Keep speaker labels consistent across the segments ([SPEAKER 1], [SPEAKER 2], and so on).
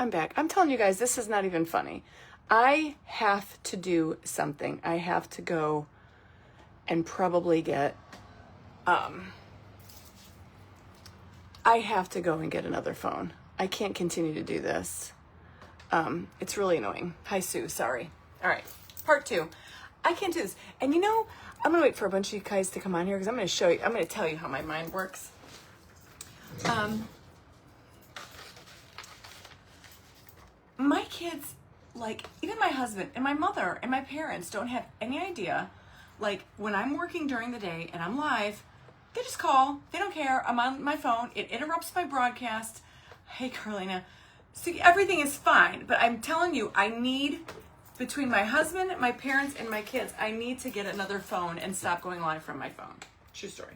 [SPEAKER 1] I'm back. I'm telling you guys, this is not even funny. I have to do something. I have to go and probably get, I have to go and get another phone. I can't continue to do this. It's really annoying. Hi, Sue. Sorry. All right. Part 2. I can't do this. And you know, I'm going to wait for a bunch of you guys to come on here because I'm going to show you, I'm going to tell you how my mind works. My kids, like, even my husband and my mother and my parents don't have any idea. Like, when I'm working during the day and I'm live, they just call. They don't care. I'm on my phone. It interrupts my broadcast. Hey, Carlina. See, everything is fine. But I'm telling you, I need, between my husband, my parents, and my kids, I need to get another phone and stop going live from my phone. True story.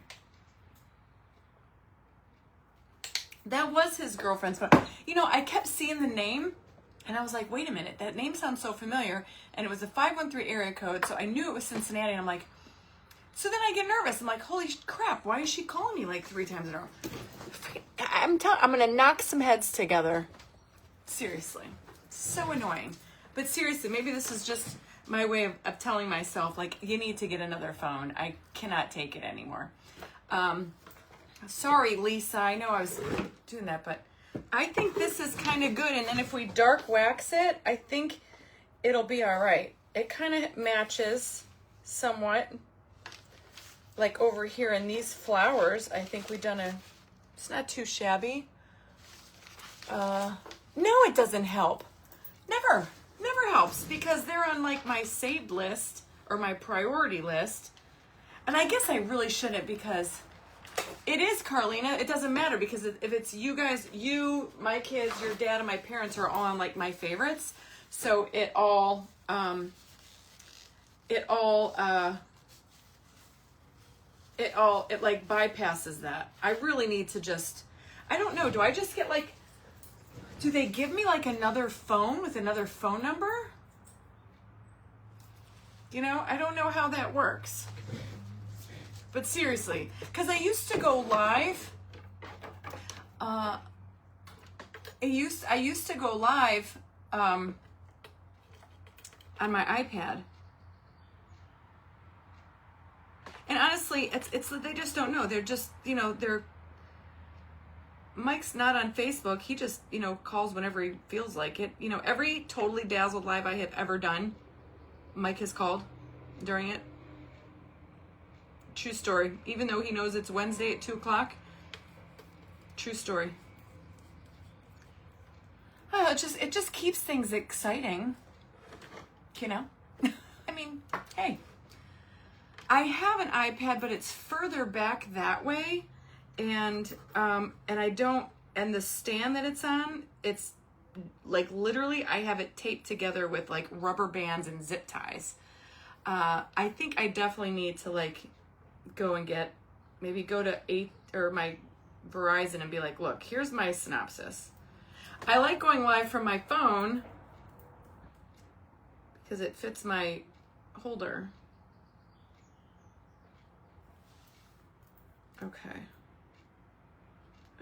[SPEAKER 1] That was his girlfriend's phone. You know, I kept seeing the name, and I was like, wait a minute, that name sounds so familiar. And it was a 513 area code, so I knew it was Cincinnati. And I'm like, so then I get nervous. I'm like, holy crap, why is she calling me like 3 times in a row? I'm going to knock some heads together. Seriously. So annoying. But seriously, maybe this is just my way of telling myself, like, you need to get another phone. I cannot take it anymore. Sorry, Lisa. I know I was doing that, but I think this is kind of good. And then if we dark wax it, I think it'll be all right. It kind of matches somewhat. Like over here in these flowers, I think we've done it's not too shabby. No, it doesn't help. Never helps because they're on like my saved list or my priority list. And I guess I really shouldn't because it is Carlina. It doesn't matter because if it's you guys, my kids, your dad, and my parents are all on like my favorites. So it like bypasses that. I really need to just, I don't know. Do I just get like, do they give me like another phone with another phone number? You know, I don't know how that works. But seriously, because I used to go live. I used to go live on my iPad. And honestly, it's they just don't know. They're just, you know, Mike's not on Facebook. He just, you know, calls whenever he feels like it. You know, every Totally Dazzled live I have ever done, Mike has called during it. True story. Even though he knows it's Wednesday at 2 o'clock. True story. Oh, it just keeps things exciting. You know? I mean, hey. I have an iPad, but it's further back that way. And I don't, and the stand that it's on, it's like literally I have it taped together with like rubber bands and zip ties. I think I definitely need to like go and go to my Verizon and be like, look, here's my synopsis. I like going live from my phone because it fits my holder. Okay.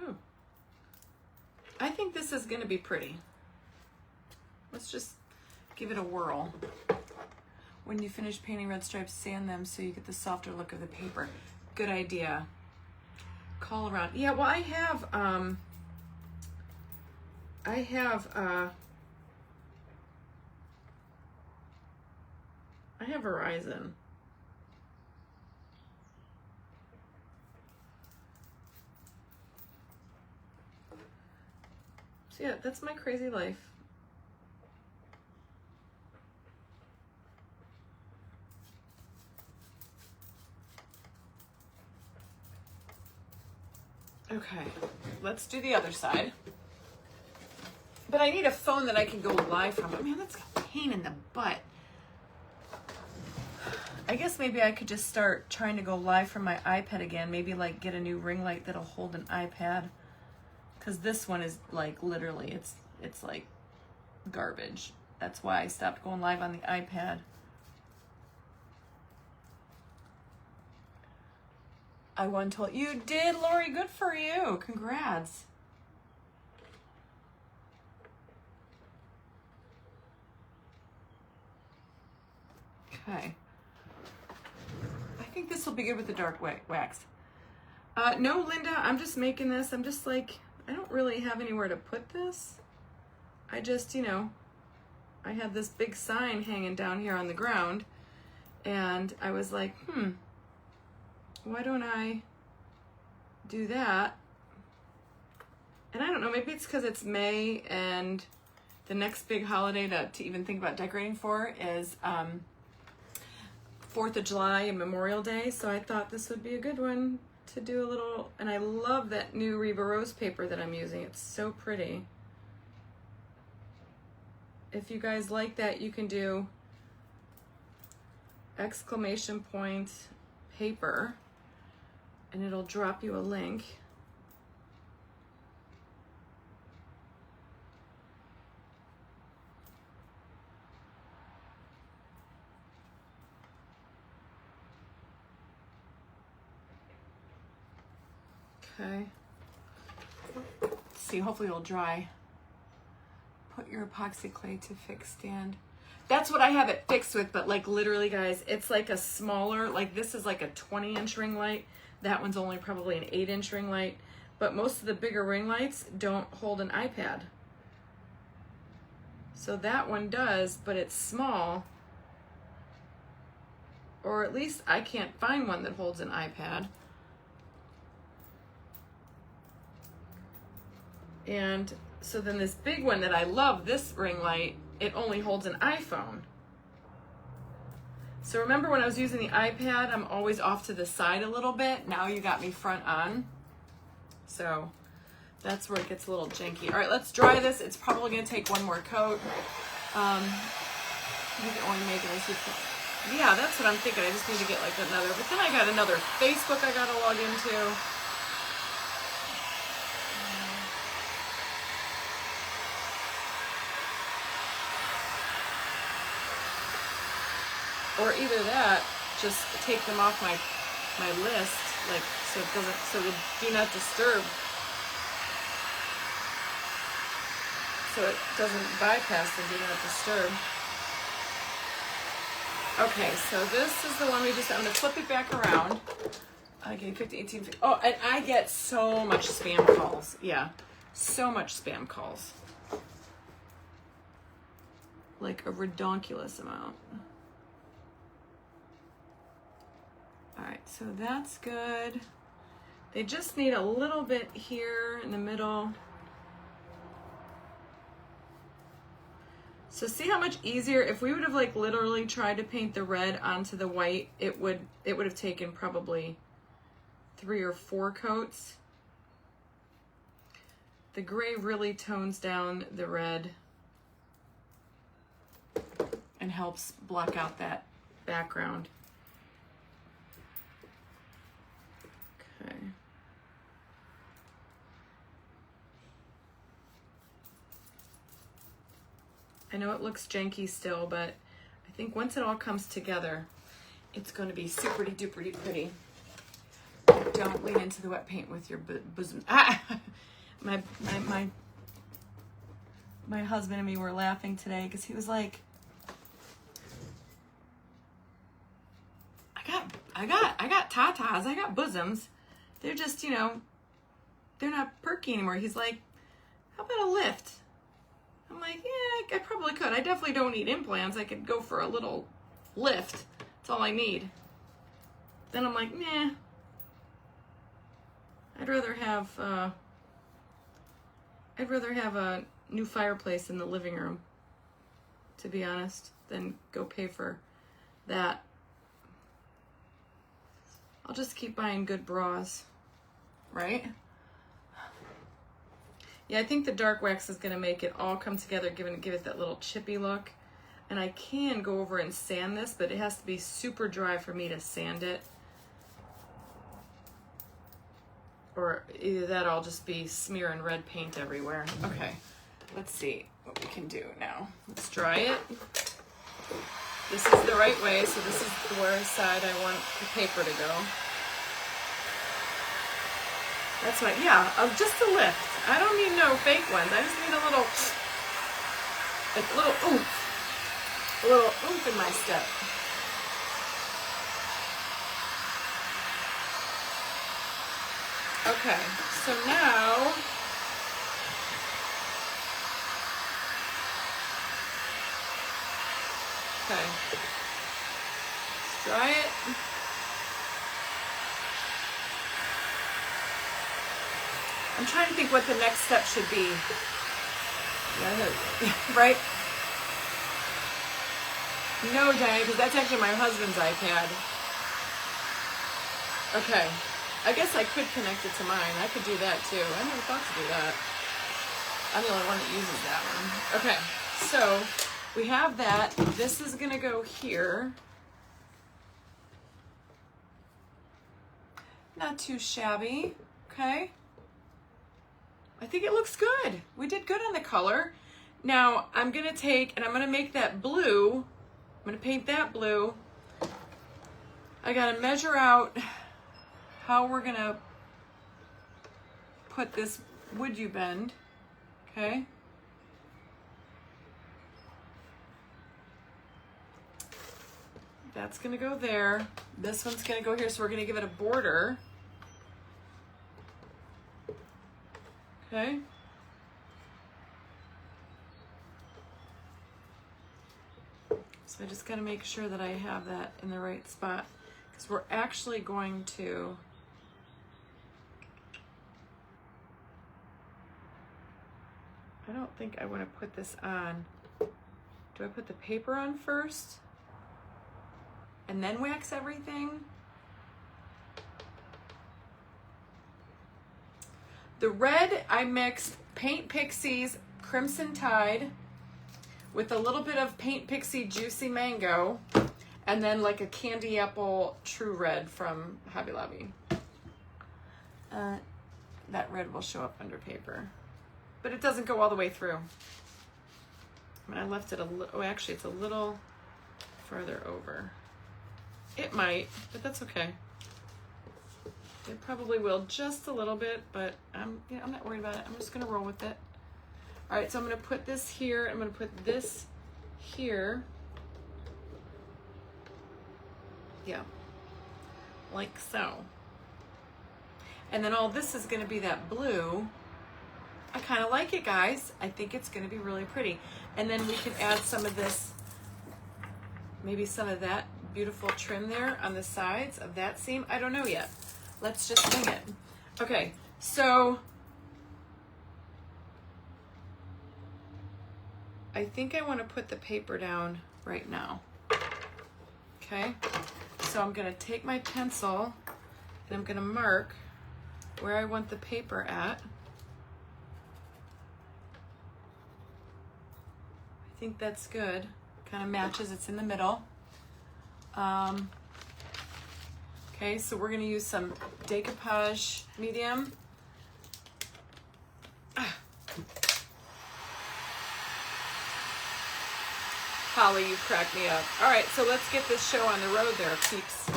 [SPEAKER 1] Ooh. I think this is going to be pretty. Let's just give it a whirl. When you finish painting red stripes, sand them so you get the softer look of the paper. Good idea. Call around. Yeah, well, I have Verizon. So yeah, that's my crazy life. Okay, let's do the other side. But I need a phone that I can go live from. I mean, that's a pain in the butt. I guess maybe I could just start trying to go live from my iPad again. Maybe like get a new ring light that'll hold an iPad. Because this one is like literally, it's like garbage. That's why I stopped going live on the iPad. I won told you did, Lori. Good for you. Congrats. Okay. I think this will be good with the dark wax. No, Linda, I'm just making this. I'm just like, I don't really have anywhere to put this. I just, you know, I had this big sign hanging down here on the ground, and I was like, why don't I do that? And I don't know, maybe it's because it's May and the next big holiday to even think about decorating for is 4th of July and Memorial Day. So I thought this would be a good one to do a little, and I love that new Reba Rose paper that I'm using. It's so pretty. If you guys like that, you can do exclamation point paper and it'll drop you a link. Okay. Let's see, hopefully it'll dry. Put your epoxy clay to fix stand. That's what I have it fixed with, but like literally guys, it's like a smaller, like this is like a 20-inch ring light. That one's only probably an 8-inch ring light, but most of the bigger ring lights don't hold an iPad. So that one does, but it's small. Or at least I can't find one that holds an iPad. And so then this big one that I love, this ring light, it only holds an iPhone. So remember when I was using the iPad, I'm always off to the side a little bit. Now you got me front on. So that's where it gets a little janky. All right, let's dry this. It's probably gonna take one more coat. You can only make it as you can. Yeah, that's what I'm thinking. I just need to get like another, but then I got another Facebook I gotta log into. Or either that, just take them off my list, like so it doesn't, so the do not disturb, so it doesn't bypass the do not disturb. Okay, so this is the one we just, I'm gonna flip it back around. Okay, 50, 18, 50. Oh, and I get so much spam calls. Yeah, so much spam calls. Like a redonkulous amount. All right, so that's good. They just need a little bit here in the middle. So see how much easier, if we would have like literally tried to paint the red onto the white, it would have taken probably 3 or 4 coats. The gray really tones down the red and helps block out that background. Okay. I know it looks janky still, but I think once it all comes together, it's going to be super duper pretty. Don't lean into the wet paint with your bosom. Ah! My husband and me were laughing today because he was like, I got tatas, I got bosoms. They're just, you know, they're not perky anymore. He's like, how about a lift? I'm like, yeah, I probably could. I definitely don't need implants. I could go for a little lift. That's all I need. Then I'm like, nah. I'd rather have a new fireplace in the living room, to be honest, than go pay for that. I'll just keep buying good bras, right? Yeah, I think the dark wax is going to make it all come together, give it that little chippy look. And I can go over and sand this, but it has to be super dry for me to sand it. Or either that or I'll just be smearing red paint everywhere. Okay, let's see what we can do now. Let's dry it. This is the right way, so this is where side I want the paper to go. That's right, yeah, just a lift. I don't need no fake ones. I just need a little oomph in my step. Okay, so now okay, dry it. I'm trying to think what the next step should be. Right? No, Diane, because that's actually my husband's iPad. Okay. I guess I could connect it to mine. I could do that too. I never thought to do that. I'm the only one that uses that one. Okay. So we have that. This is going to go here. Not too shabby. Okay. I think it looks good. We did good on the color. Now I'm going to take and I'm going to make that blue. I'm going to paint that blue. I got to measure out how we're going to put this would you bend. Okay. That's going to go there. This one's going to go here. So we're going to give it a border. Okay. So I just got to make sure that I have that in the right spot because we're actually going to I don't think I want to put this on. Do I put the paper on first and then wax everything? The red, I mixed Paint Pixie's Crimson Tide with a little bit of Paint Pixie Juicy Mango and then like a Candy Apple True Red from Hobby Lobby. That red will show up under paper, but it doesn't go all the way through. I mean, I left it a little, oh, actually it's a little further over. It might, but that's okay. It probably will just a little bit, but I'm not worried about it. I'm just gonna roll with it. All right, so I'm gonna put this here. I'm gonna put this here. Yeah, like so. And then all this is gonna be that blue. I kind of like it, guys. I think it's gonna be really pretty. And then we can add some of this, maybe some of that beautiful trim there on the sides of that seam. I don't know yet. Let's just wing it. Okay, so I think I want to put the paper down right now. Okay, so I'm going to take my pencil and I'm going to mark where I want the paper at. I think that's good. Kind of matches, it's in the middle. Okay, so we're gonna use some decoupage medium. Holly, you crack me up. All right, so let's get this show on the road there, peeps.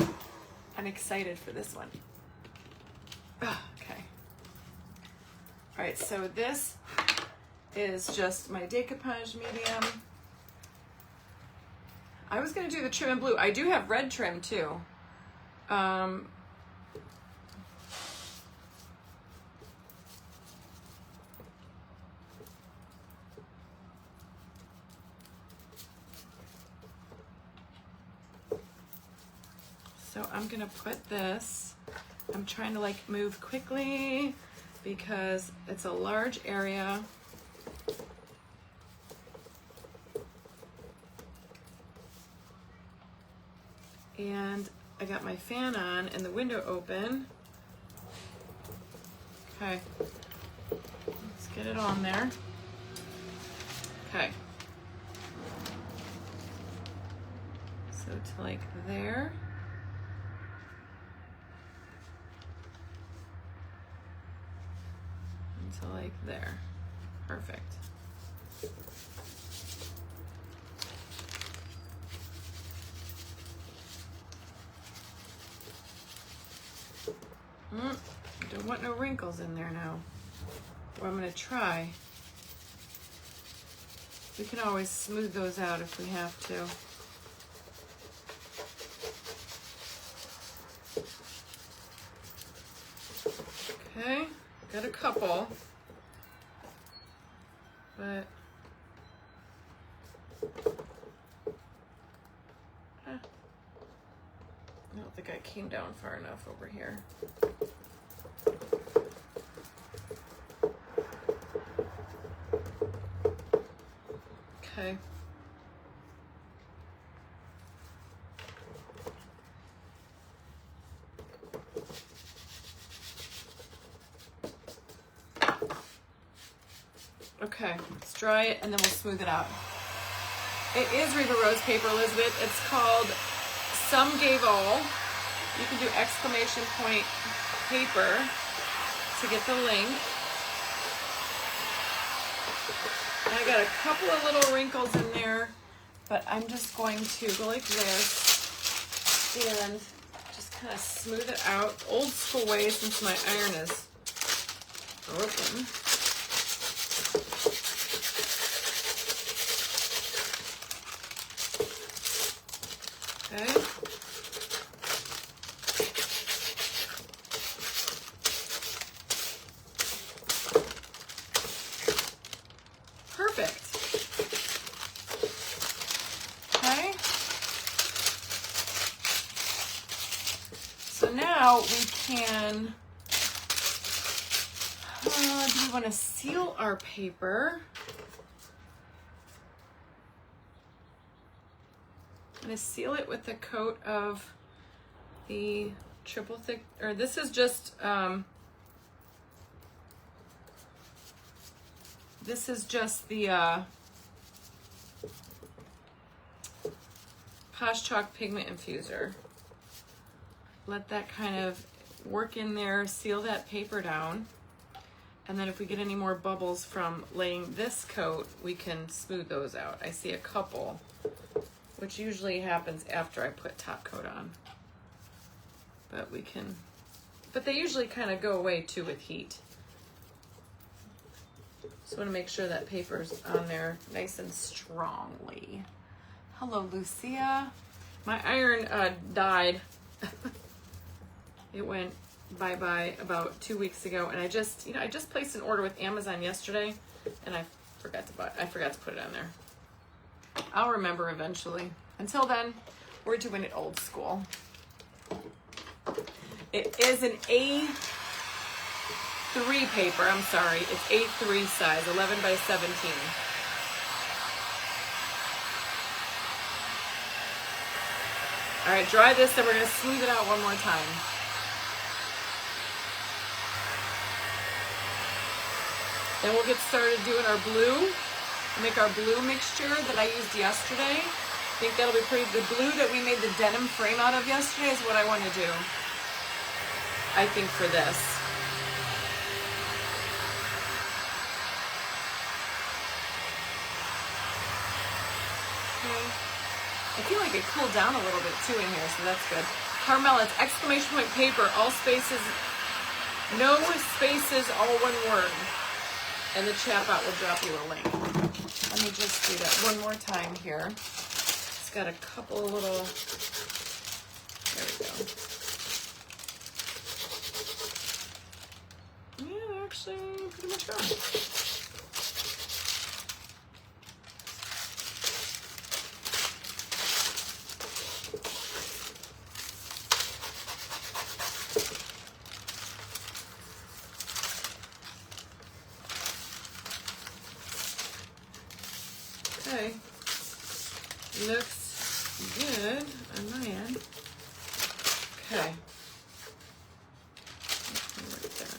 [SPEAKER 1] I'm excited for this one. Okay. All right, so this is just my decoupage medium. I was gonna do the trim in blue. I do have red trim too. So I'm gonna put this, I'm trying to like move quickly because it's a large area. And I got my fan on and the window open. Okay, let's get it on there. Okay. So to like there. And to like there. Perfect. Don't want no wrinkles in there now. Well, I'm going to try. We can always smooth those out if we have to. Okay, got a couple, but I don't think I came down far enough over here. Okay. Okay, let's dry it and then we'll smooth it out. It is Reba Rose paper, Elizabeth. It's called Some Gave All. You can do exclamation point paper to get the link. And I got a couple of little wrinkles in there, but I'm just going to go like this and just kind of smooth it out. Old school way since my iron is broken. Okay. Perfect. Okay. So now we can, do we want to seal our paper? I'm going to seal it with a coat of the triple thick, or this is just the Posh Chalk Pigment Infuser. Let that kind of work in there, seal that paper down, and then if we get any more bubbles from laying this coat, we can smooth those out. I see a couple, which usually happens after I put top coat on. But we can, but they usually kind of go away too with heat. Just want to make sure that paper's on there nice and strongly. Hello, Lucia. My iron died. It went bye-bye about 2 weeks ago, and I just placed an order with Amazon yesterday, and I forgot to put it on there. I'll remember eventually. Until then, we're doing it old school. It is an A3 paper. I'm sorry. It's A3 size, 11 by 17. All right, dry this, then we're going to smooth it out one more time. Then we'll get started doing our blue. Make our blue mixture that I used yesterday. I think that'll be pretty. The blue that we made the denim frame out of yesterday is what I want to do, I think, for this. Okay. I feel like it cooled down a little bit too in here, so that's good. Carmel, it's exclamation point paper, all spaces, no spaces, all one word. And the chat bot will drop you a link. Let me just do that one more time here. It's got a couple of little, there we go. Yeah, actually pretty much gone. Okay, looks good on my end. Okay. Right there.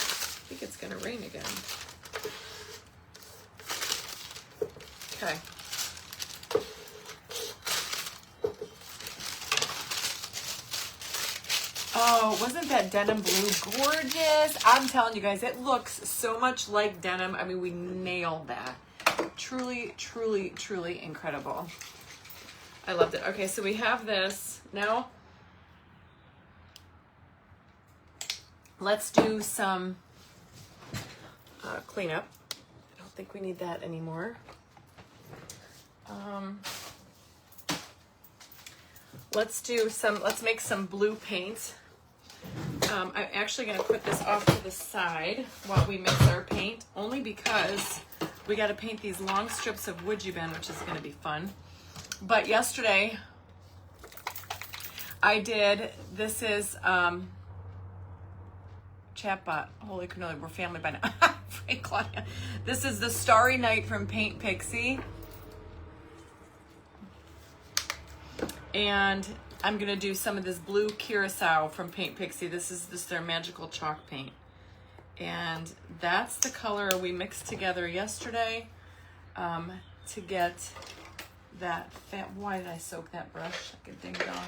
[SPEAKER 1] I think it's gonna rain again. Okay. Oh, wasn't that denim blue gorgeous? I'm telling you guys, it looks so much like denim. I mean, we nailed that. Truly, truly, truly incredible. I loved it. Okay, so we have this. Now, let's do some cleanup. I don't think we need that anymore. Let's make some blue paint. I'm actually going to put this off to the side while we mix our paint, only because we got to paint these long strips of wood you've been, which is going to be fun. But yesterday I did, this is chatbot, holy cannoli, we're family by now. Frank Claudia. This is the Starry Night from Paint Pixie. And I'm gonna do some of this blue curacao from Paint Pixie. This is their magical chalk paint. And that's the color we mixed together yesterday to get that why did I soak that brush? Like a ding dong.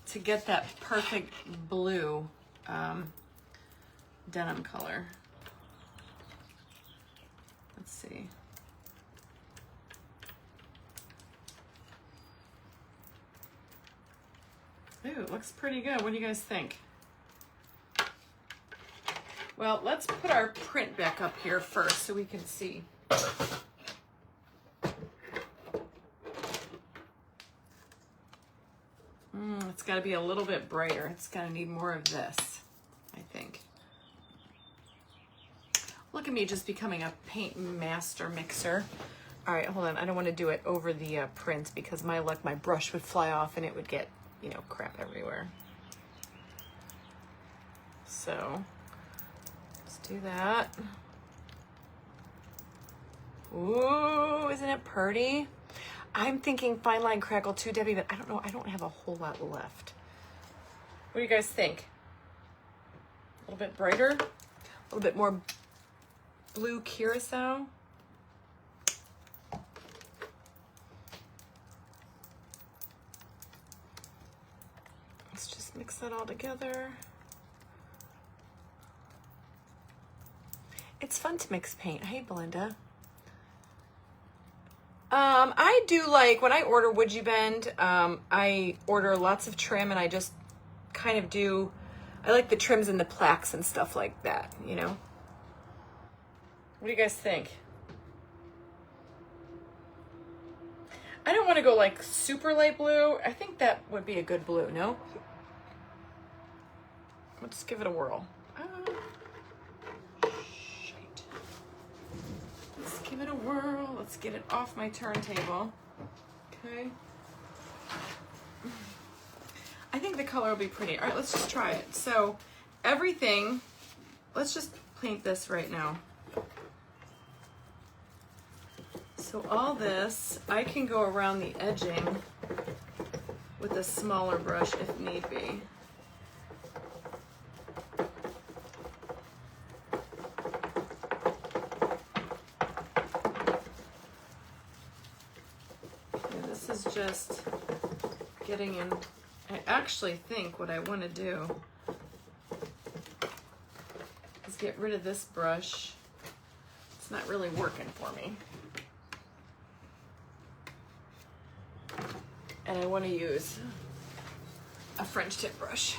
[SPEAKER 1] To get that perfect blue denim color. Let's see. Ooh, it looks pretty good. What do you guys think? Well, let's put our print back up here first so we can see. It's got to be a little bit brighter. It's going to need more of this, I think. Look at me just becoming a paint master mixer. All right, hold on. I don't want to do it over the print because my luck, my brush would fly off and it would get, you know, crap everywhere. So let's do that. Ooh, isn't it pretty? I'm thinking Fineline Crackle 2W, but I don't know. I don't have a whole lot left. What do you guys think? A little bit brighter? A little bit more blue curacao? Let's just mix that all together. It's fun to mix paint. Hey, Belinda. I do like, when I order Would You Bend, I order lots of trim and I just kind of do, I like the trims and the plaques and stuff like that, you know? What do you guys think? I don't want to go like super light blue. I think that would be a good blue, no? Let's give it a whirl. Let's give it a whirl. Let's get it off my turntable. Okay. I think the color will be pretty. All right, let's just try it. So everything, let's just paint this right now. So all this, I can go around the edging with a smaller brush if need be. This is just getting in. I actually think what I want to do is get rid of this brush. It's not really working for me. And I want to use a French tip brush.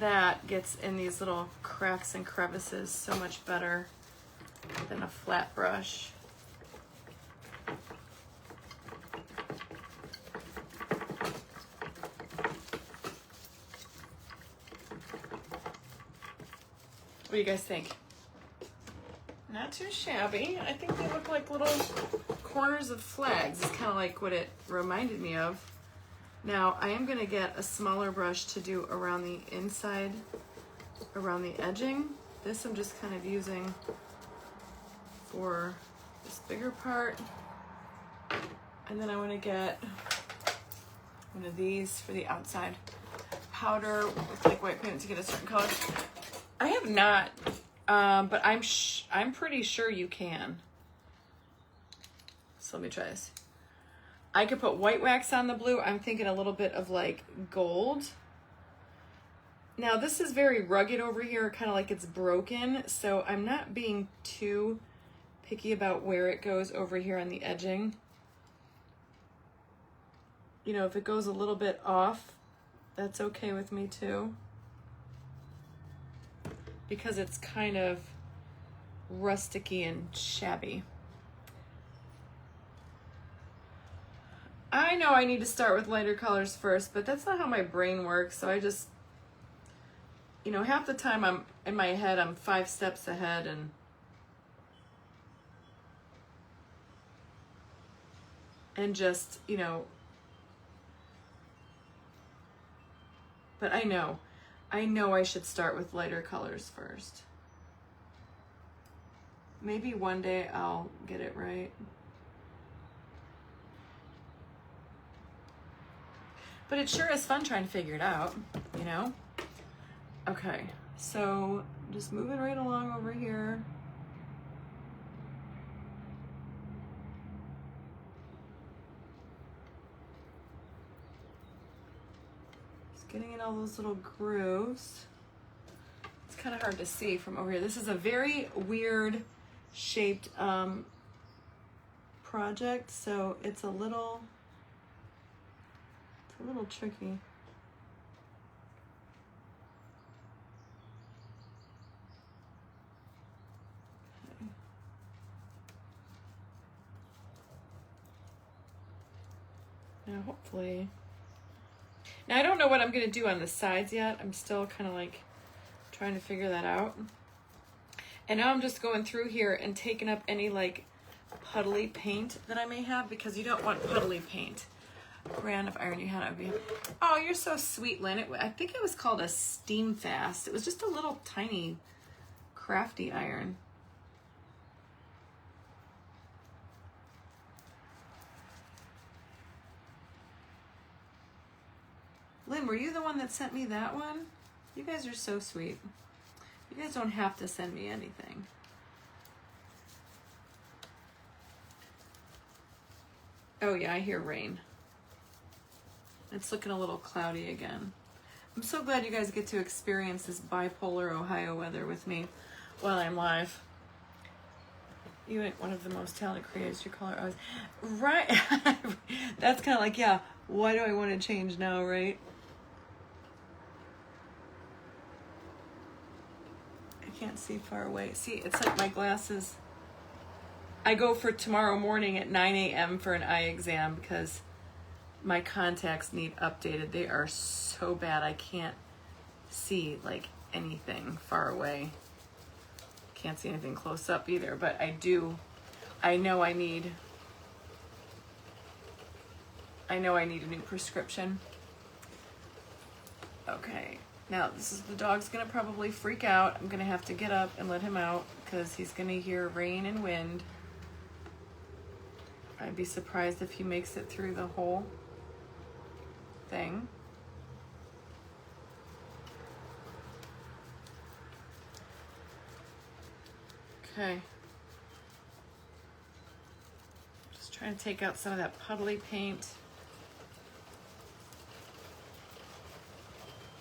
[SPEAKER 1] That gets in these little cracks and crevices so much better than a flat brush. What do you guys think? Not too shabby. I think they look like little corners of flags. It's kind of like what it reminded me of. Now I am going to get a smaller brush to do around the inside, around the edging. This I'm just kind of using for this bigger part. And then I want to get one of these for the outside. Powder with like white paint to get a certain color. I have not, but I'm pretty sure you can. So let me try this. I could put white wax on the blue. I'm thinking a little bit of like gold. Now this is very rugged over here, kind of like it's broken. So I'm not being too picky about where it goes over here on the edging. You know, if it goes a little bit off, that's okay with me too. because it's kind of rusticy and shabby. I know I need to start with lighter colors first, but that's not how my brain works. So I just, you know, half the time I'm in my head, I'm 5 steps ahead, and just, you know, but I know I should start with lighter colors first. Maybe one day I'll get it right. But it sure is fun trying to figure it out, you know? Okay, so just moving right along over here. Just getting in all those little grooves. It's kind of hard to see from over here. This is a very weird shaped project, so it's a little tricky. Okay. Now hopefully, now I don't know what I'm gonna do on the sides yet. I'm still kind of like trying to figure that out. And now I'm just going through here and taking up any like puddly paint that I may have, because you don't want puddly paint. Grand, if iron you had, I would be. Oh, you're so sweet, Lynn. I think it was called a Steam Fast. It was just a little tiny crafty iron. Lynn, were you the one that sent me that one? You guys are so sweet. You guys don't have to send me anything. Oh yeah, I hear rain. It's looking a little cloudy again. I'm so glad you guys get to experience this bipolar Ohio weather with me while I'm live. You ain't one of the most talented creators. Your color always right. That's kind of like, yeah. Why do I want to change now, right? I can't see far away. See, it's like my glasses. I go for tomorrow morning at 9 a.m. for an eye exam because my contacts need updated. They are so bad I can't see like anything far away. Can't see anything close up either, but I know I need a new prescription. Okay, now the dog's gonna probably freak out. I'm gonna have to get up and let him out because he's gonna hear rain and wind. I'd be surprised if he makes it through the whole thing. Okay. Just trying to take out some of that puddly paint.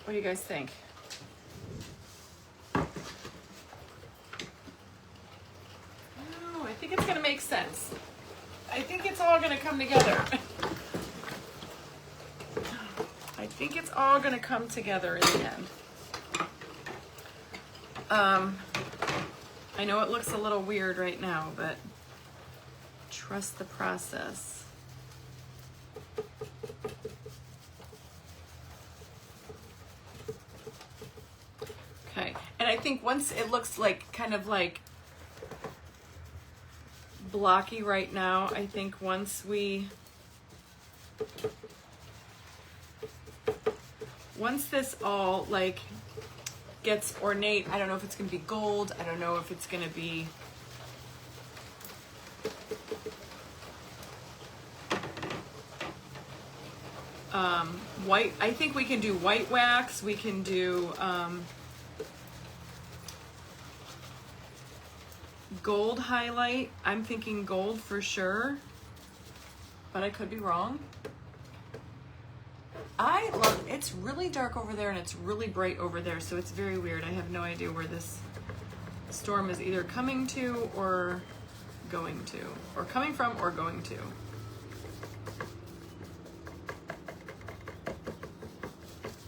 [SPEAKER 1] What do you guys think? Oh, I think it's gonna make sense. I think it's all gonna come together. I think it's all gonna come together in the end. I know it looks a little weird right now, but trust the process. Okay, and I think once it looks like kind of like blocky right now, I think once this all like gets ornate, I don't know if it's gonna be gold, I don't know if it's gonna be white. I think we can do white wax, we can do gold highlight. I'm thinking gold for sure, but I could be wrong. I love, it's really dark over there and it's really bright over there, so it's very weird. I have no idea where this storm is either coming to or going to, or coming from or going to.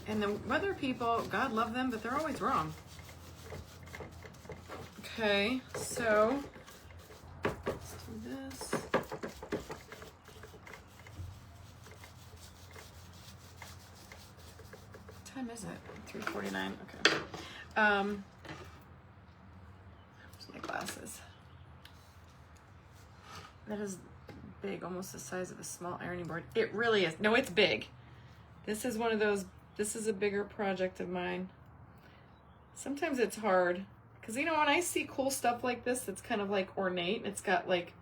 [SPEAKER 1] And the weather people, God love them, but they're always wrong. Okay, so let's do this. What time is it? 3:49. Okay. Where's my glasses? That is big, almost the size of a small ironing board. It really is. No, it's big. This is one of those, this is a bigger project of mine. Sometimes it's hard because, you know, when I see cool stuff like this, it's kind of like ornate and it's got like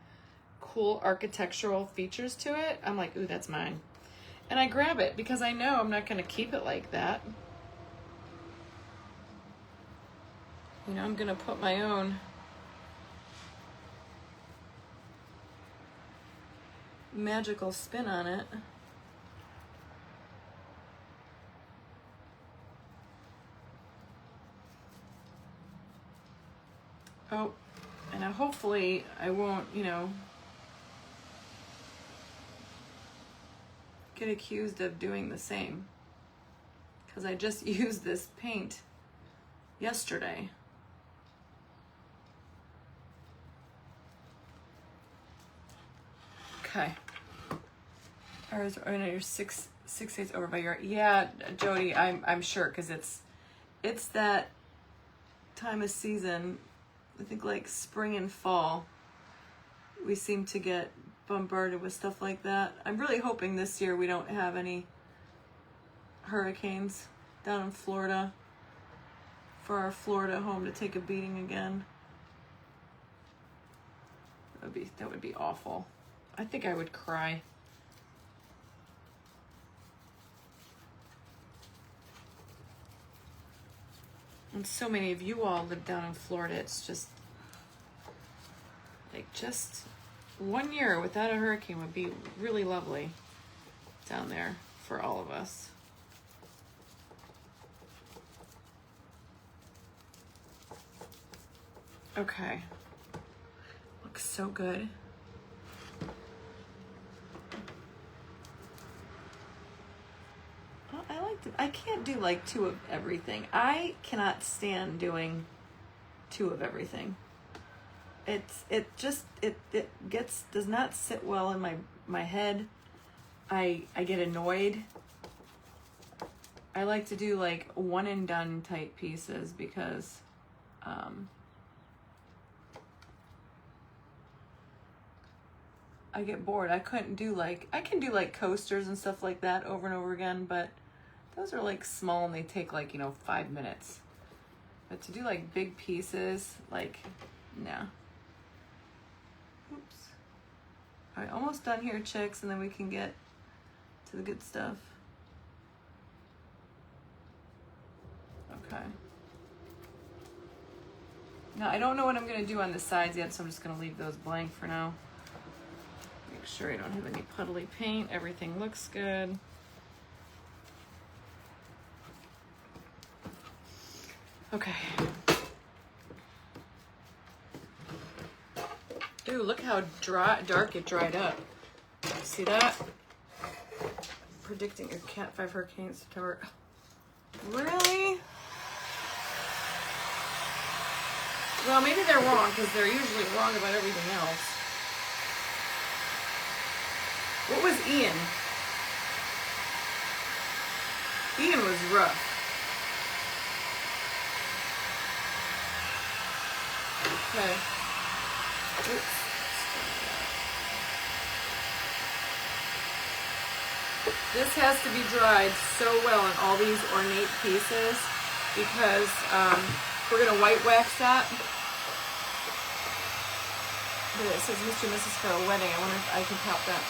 [SPEAKER 1] cool architectural features to it, I'm like, ooh, that's mine. And I grab it because I know I'm not going to keep it like that. You know, I'm going to put my own magical spin on it. Oh, and hopefully I won't, you know, get accused of doing the same, because I just used this paint yesterday. Okay. Or is, oh no, you're 6 days over by your, yeah, Jody, I'm sure, because it's that time of season. I think like spring and fall, we seem to get bombarded with stuff like that. I'm really hoping this year we don't have any hurricanes down in Florida for our Florida home to take a beating again. That would be awful. I think I would cry. And so many of you all live down in Florida. It's just like, just 1 year without a hurricane would be really lovely down there for all of us. Okay. Looks so good. I can't do like 2 of everything. I cannot stand doing 2 of everything. It does not sit well in my head. I get annoyed. I like to do like one and done type pieces because I get bored. I can do like coasters and stuff like that over and over again, but those are like small and they take like, you know, 5 minutes. But to do like big pieces, like, no. Oops. All right, almost done here, chicks, and then we can get to the good stuff. Okay. Now, I don't know what I'm going to do on the sides yet, so I'm just going to leave those blank for now. Make sure I don't have any puddly paint. Everything looks good. Okay. Ooh, look how dark it dried up. See that? Predicting your Cat 5 hurricane in September. Really? Well, maybe they're wrong, because they're usually wrong about everything else. What was Ian? Ian was rough. Okay. Oops. This has to be dried so well in all these ornate pieces because we're going to white wax that. But it says Mr. and Mrs. for a wedding. I wonder if I can top that.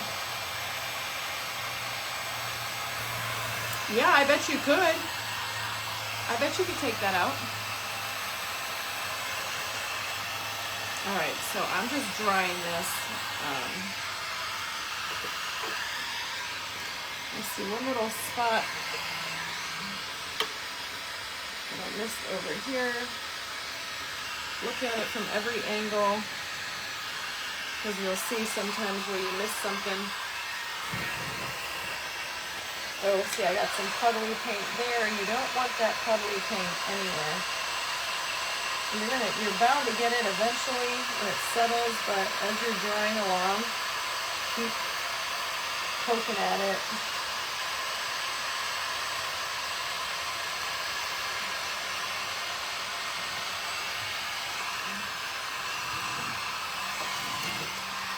[SPEAKER 1] Yeah, I bet you could. I bet you could take that out. All right, so I'm just drying this. I see one little spot that I missed over here. Look at it from every angle, because you'll see sometimes where you miss something. Oh, see, I got some puddly paint there, and you don't want that puddly paint anywhere. You're bound to get it eventually when it settles, but as you're drawing along, keep poking at it.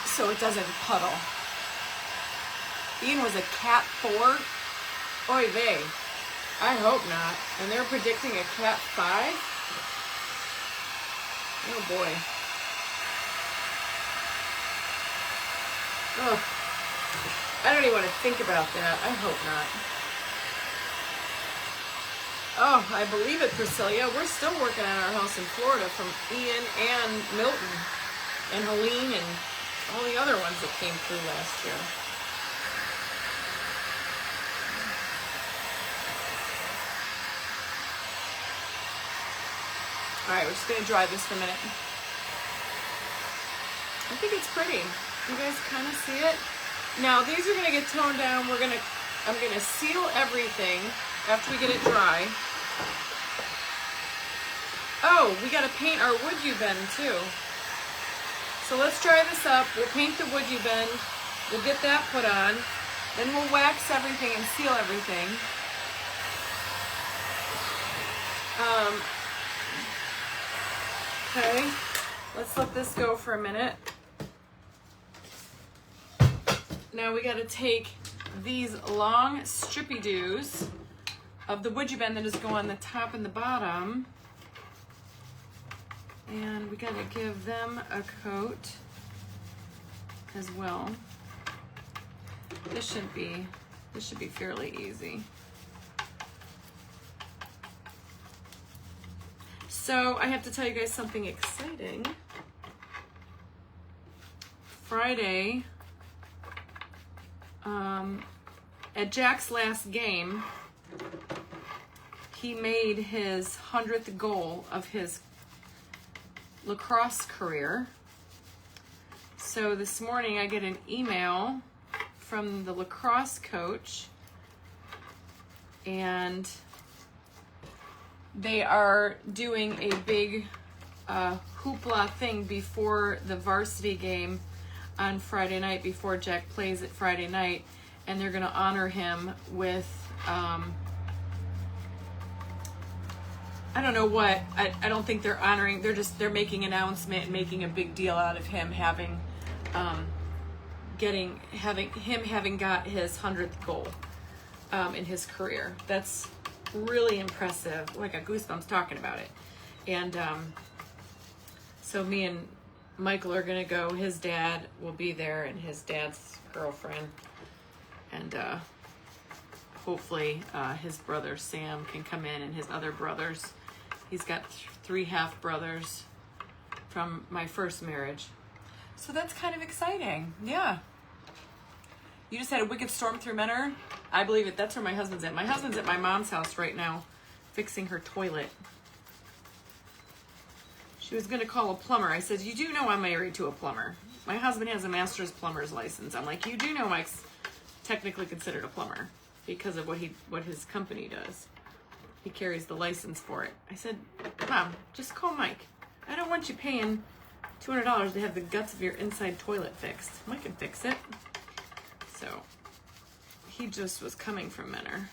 [SPEAKER 1] So it doesn't puddle. Ian was a cat 4. Oy vey. I hope not. And they're predicting a cat 5. Oh boy. Oh, I don't even want to think about that. I hope not. Oh, I believe it, Priscilla. We're still working on our house in Florida from Ian and Milton and Helene and all the other ones that came through last year. All right, we're just gonna dry this for a minute. I think it's pretty. You guys kind of see it? Now these are gonna get toned down. I'm gonna seal everything after we get it dry. Oh, we gotta paint our wood you bend too. So let's dry this up. We'll paint the wood you bend. We'll get that put on. Then we'll wax everything and seal everything. Okay, let's let this go for a minute. Now we gotta take these long strippy-doos of the wood you bend that just go on the top and the bottom. And we gotta give them a coat as well. This should be fairly easy. So I have to tell you guys something exciting. Friday, at Jack's last game, he made his 100th goal of his lacrosse career. So this morning I get an email from the lacrosse coach, and they are doing a big hoopla thing before the varsity game on Friday night, before Jack plays it Friday night, and they're going to honor him with I don't know what. I don't think they're honoring. They're making an announcement and making a big deal out of him having having got his 100th goal in his career. That's really impressive. Oh, I got goosebumps talking about it. And so me and Michael are gonna go. His dad will be there, and his dad's girlfriend, and hopefully his brother Sam can come in, and his other brothers. He's got 3 half brothers from my first marriage. So that's kind of exciting. Yeah. You just had a wicked storm through Menor. I believe it. That's where my husband's at. My husband's at my mom's house right now, fixing her toilet. She was going to call a plumber. I said, you do know I'm married to a plumber. My husband has a master's plumber's license. I'm like, you do know Mike's technically considered a plumber because of what his company does. He carries the license for it. I said, Mom, just call Mike. I don't want you paying $200 to have the guts of your inside toilet fixed. Mike can fix it. So he just was coming from Menor.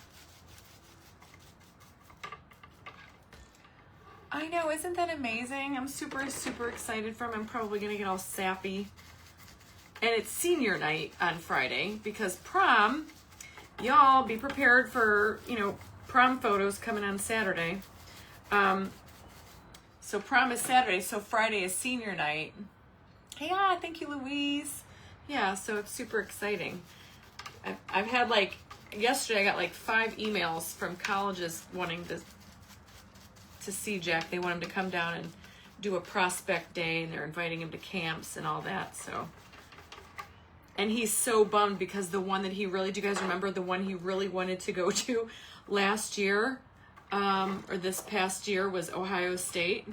[SPEAKER 1] I know, isn't that amazing? I'm super, super excited for him. I'm probably gonna get all sappy. And it's senior night on Friday because prom, y'all be prepared for, prom photos coming on Saturday. So prom is Saturday, so Friday is senior night. Hey, thank you, Louise. Yeah, so it's super exciting. I've had yesterday I got 5 emails from colleges wanting to see Jack. They want him to come down and do a prospect day, and they're inviting him to camps and all that. So, and he's so bummed because the one that do you guys remember the one he really wanted to go to last year, or this past year, was Ohio State.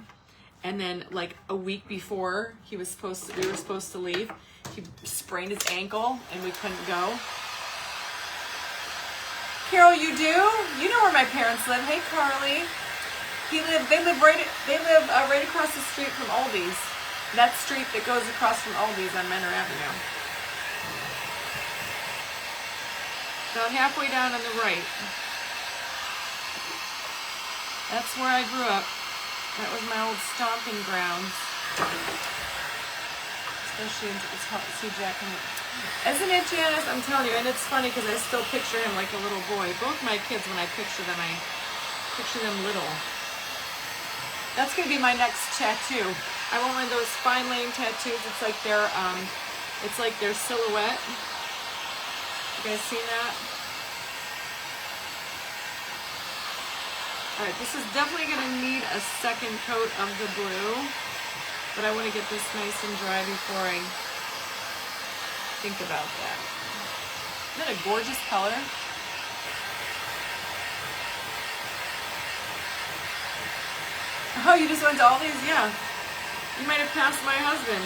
[SPEAKER 1] And then a week before we were supposed to leave, he sprained his ankle and we couldn't go. Carol, you do? You know where my parents live. Hey, Carly. They live right across the street from Aldi's. That street that goes across from Aldi's on Menor Avenue. About halfway down on the right. That's where I grew up. That was my old stomping grounds. Especially it's hard to see Jack in it. Isn't it, Janice? I'm telling you, and it's funny because I still picture him like a little boy. Both my kids, when I picture them, I picture them little. That's gonna be my next tattoo. I want one of those fine line tattoos. It's like their silhouette. You guys seen that? All right, this is definitely gonna need a second coat of the blue, but I want to get this nice and dry before I think about that. Isn't that a gorgeous color? Oh, you just went to all these? Yeah. You might have passed my husband.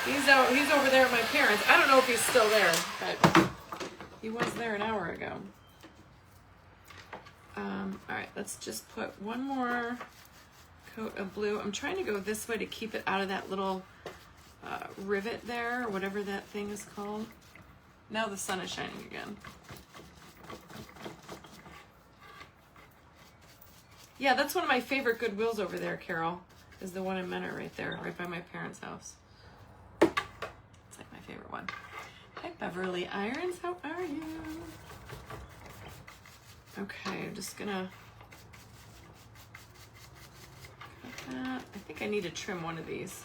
[SPEAKER 1] He's over there at my parents'. I don't know if he's still there, but he was there an hour ago. All right, let's just put one more coat of blue. I'm trying to go this way to keep it out of that little rivet there, or whatever that thing is called. Now the sun is shining again. Yeah, that's one of my favorite Goodwills over there, Carol, is the one in Menor right there, right by my parents' house. It's like my favorite one. Hi, Beverly Irons, how are you? Okay, I'm just gonna cut that. I think I need to trim one of these,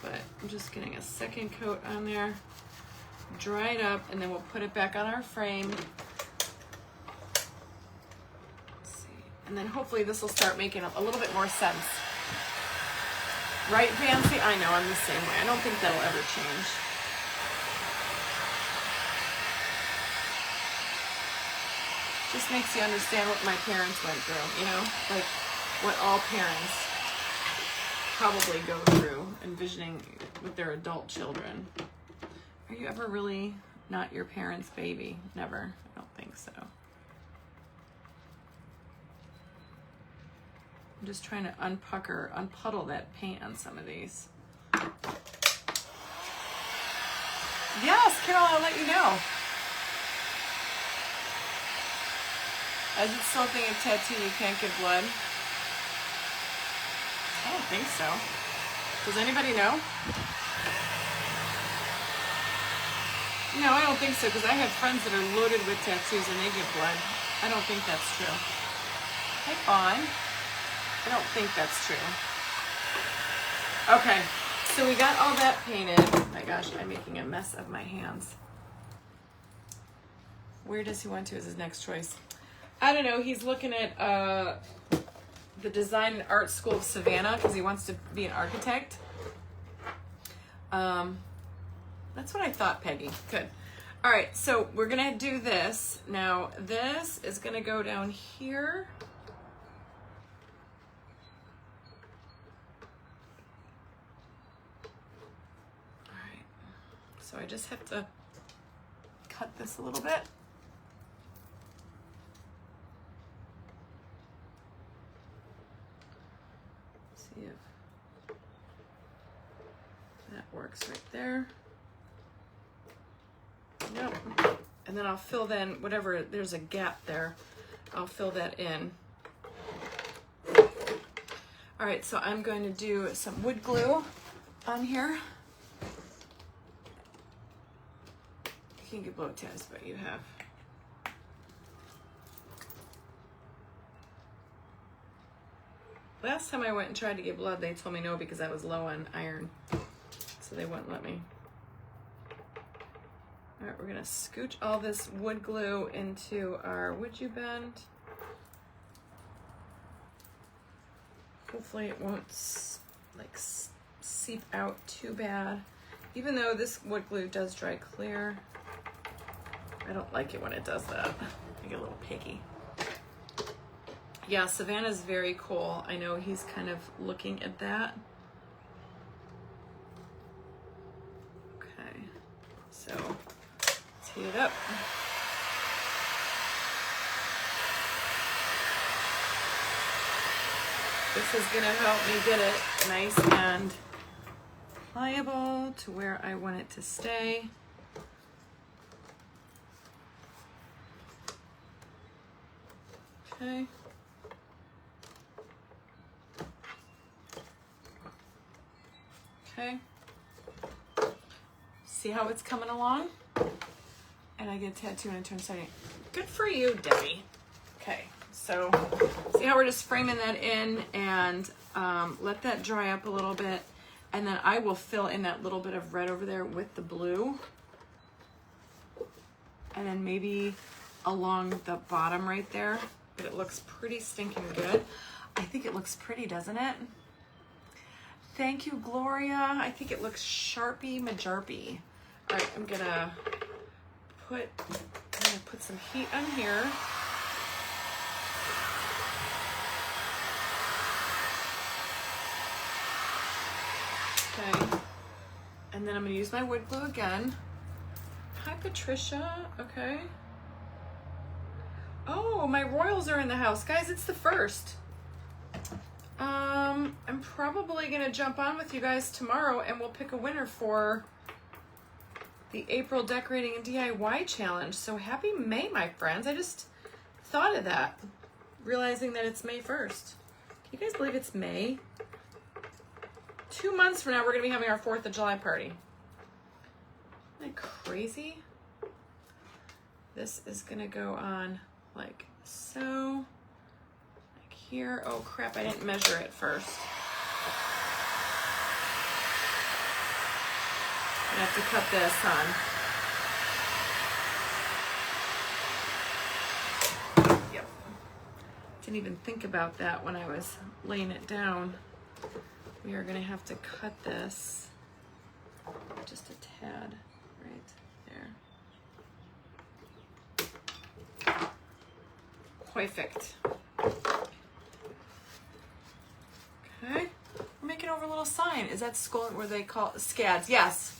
[SPEAKER 1] but I'm just getting a second coat on there, dry it up, and then we'll put it back on our frame. And then hopefully this will start making a little bit more sense. Right, Fancy? I know, I'm the same way. I don't think that'll ever change. Just makes you understand what my parents went through, you know? Like what all parents probably go through envisioning with their adult children. Are you ever really not your parents' baby? Never. I don't think so. I'm just trying to unpuddle that paint on some of these. Yes, Carol, I'll let you know. As it's something a tattoo, you can't give blood. I don't think so. Does anybody know? No, I don't think so, because I have friends that are loaded with tattoos and they give blood. I don't think that's true. Hey, Fawn. I don't think that's true. Okay, so we got all that painted. Oh my gosh, I'm making a mess of my hands. Where does he want to as his next choice? I don't know. He's looking at the Design and Art School of Savannah because he wants to be an architect. That's what I thought, Peggy. Good. All right, so we're going to do this. Now, this is going to go down here. So I just have to cut this a little bit. See if that works right there. Yep. And then I'll fill then whatever, there's a gap there, I'll fill that in. All right, so I'm going to do some wood glue on here. You can get blow tabs, but you have. Last time I went and tried to get blood, they told me no because I was low on iron. So they wouldn't let me. All right, we're gonna scooch all this wood glue into our wood you bend. Hopefully it won't like seep out too bad. Even though this wood glue does dry clear. I don't like it when it does that. I get a little picky. Yeah, Savannah's very cool. I know he's kind of looking at that. Okay, so let's heat it up. This is gonna help me get it nice and pliable to where I want it to stay. Okay. Okay. See how it's coming along? And I get a tattoo and I turn side. Good for you, Debbie. Okay, so see how we're just framing that in, and let that dry up a little bit. And then I will fill in that little bit of red over there with the blue. And then maybe along the bottom right there. But it looks pretty stinking good. I think it looks pretty, doesn't it? Thank you, Gloria. I think it looks sharpy majarpy. All right, I'm gonna put some heat on here. Okay, and then I'm gonna use my wood glue again. Hi, Patricia. Okay. Oh, my royals are in the house. Guys, it's the 1st. I'm probably gonna jump on with you guys tomorrow and we'll pick a winner for the April Decorating and DIY Challenge. So happy May, my friends. I just thought of that, realizing that it's May 1st. Can you guys believe it's May? 2 months from now, we're gonna be having our 4th of July party. Isn't that crazy? This is gonna go on like so, like here. Oh crap, I didn't measure it first. I have to cut this on. Yep. Didn't even think about that when I was laying it down. We are gonna have to cut this just a tad right there. Perfect. Okay, we're making over a little sign. Is that skull? Where they call it scads? Yes.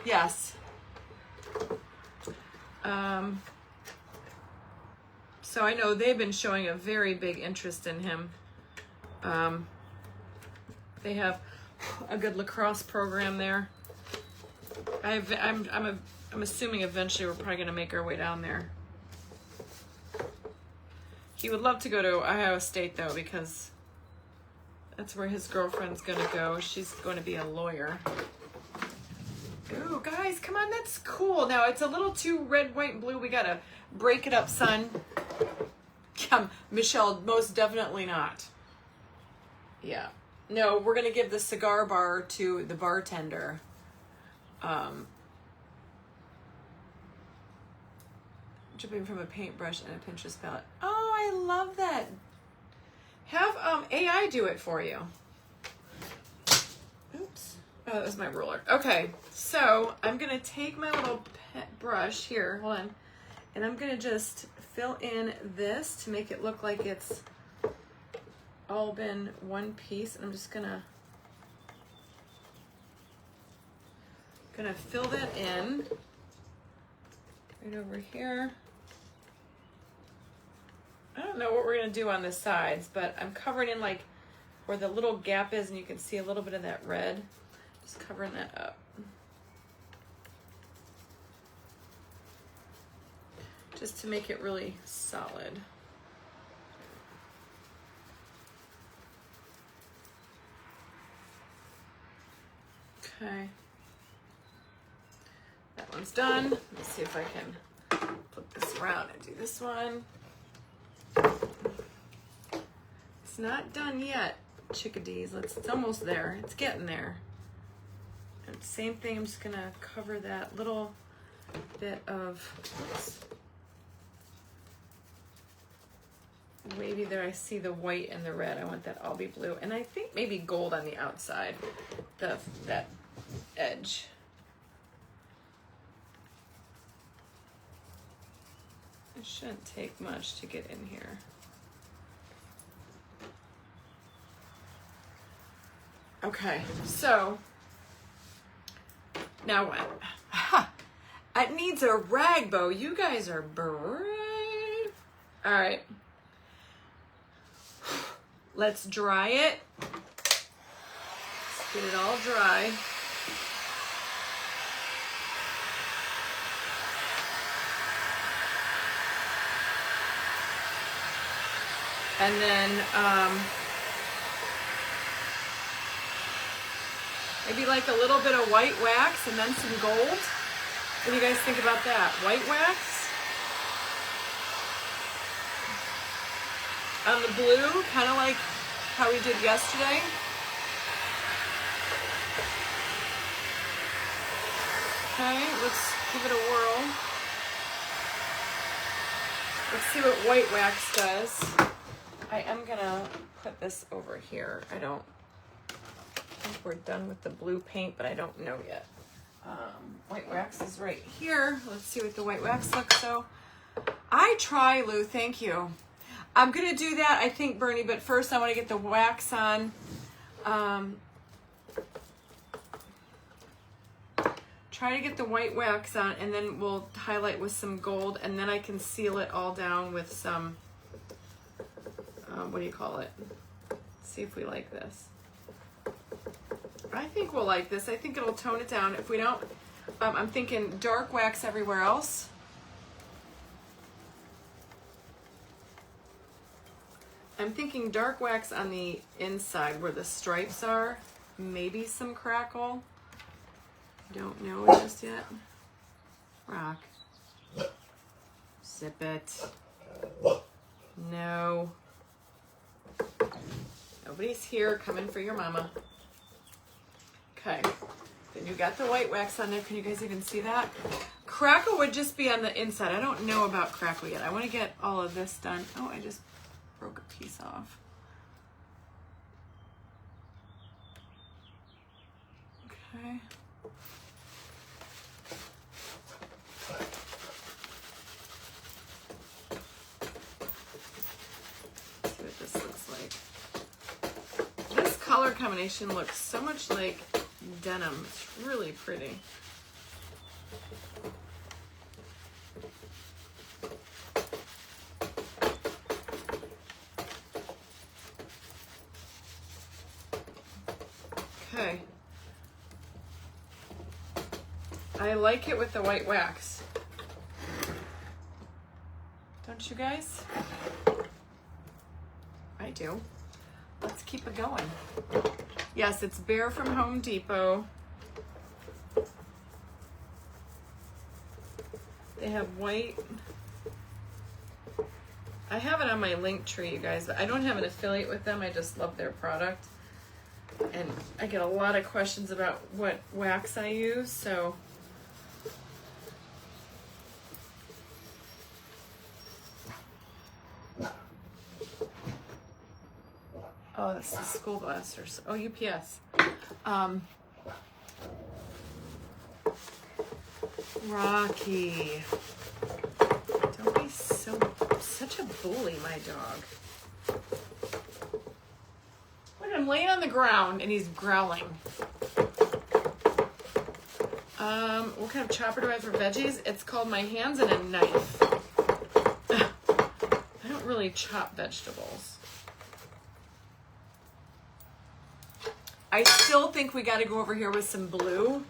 [SPEAKER 1] Yes. So I know they've been showing a very big interest in him. They have a good lacrosse program there. I'm assuming eventually we're probably gonna make our way down there. He would love to go to Ohio State though, because that's where his girlfriend's gonna go. She's going to be a lawyer. Ooh, guys, come on, that's cool. Now it's a little too red, white, and blue. We gotta break it up, son. Michelle, most definitely not. Yeah. No, we're gonna give the cigar bar to the bartender. Dripping from a paintbrush and a Pinterest palette. Oh, I love that. Have AI do it for you. Oops. Oh, that was my ruler. Okay, so I'm gonna take my little brush here, hold on, and I'm gonna just fill in this to make it look like it's all been one piece. And I'm just gonna fill that in right over here. I don't know what we're gonna do on the sides, but I'm covering in like where the little gap is, and you can see a little bit of that red. Just covering that up. Just to make it really solid. Okay. That one's done. Let's see if I can flip this around and do this one. It's not done yet, chickadees. It's almost there. It's getting there. And same thing, I'm just gonna cover that little bit of wavy there. I see the white and the red. I want that all be blue. And I think maybe gold on the outside, that edge. It shouldn't take much to get in here. Okay, so now what? It needs a rag bow. You guys are brave. All right. Let's dry it. Let's get it all dry. And then maybe like a little bit of white wax and then some gold. What do you guys think about that? White wax on the blue, kind of like how we did yesterday. Okay, let's give it a whirl. Let's see what white wax does. I am gonna put this over here. I think we're done with the blue paint, but I don't know yet. White wax is right here. Let's see what the white wax looks. So I try, Lou, thank you. I'm gonna do that, I think, Bernie, but first I wanna get the wax on. Try to get the white wax on, and then we'll highlight with some gold, and then I can seal it all down with some, what do you call it? See if we like this. I think we'll like this. I think it'll tone it down. If we don't, I'm thinking dark wax everywhere else. I'm thinking dark wax on the inside where the stripes are. Maybe some crackle. Don't know just yet. Rock. Zip it. No. Nobody's here coming for your mama. Okay. Then you got the white wax on there. Can you guys even see that? Crackle would just be on the inside. I don't know about crackle yet. I want to get all of this done. Oh, I just broke a piece off. Okay. Let's see what this looks like. This color combination looks so much like denim. It's really pretty. Okay. I like it with the white wax. Don't you guys? I do. Let's keep it going. Yes, it's Bear from Home Depot. They have white. I have it on my link tree, you guys, but I don't have an affiliate with them. I just love their product. And I get a lot of questions about what wax I use, so. Oh, that's the school bus or so. Oh, UPS. Rocky. Don't be such a bully, my dog. Look, I'm laying on the ground and he's growling. What kind of chopper do I have for veggies? It's called My Hands and a Knife. I don't really chop vegetables. I still think we got to go over here with some blue,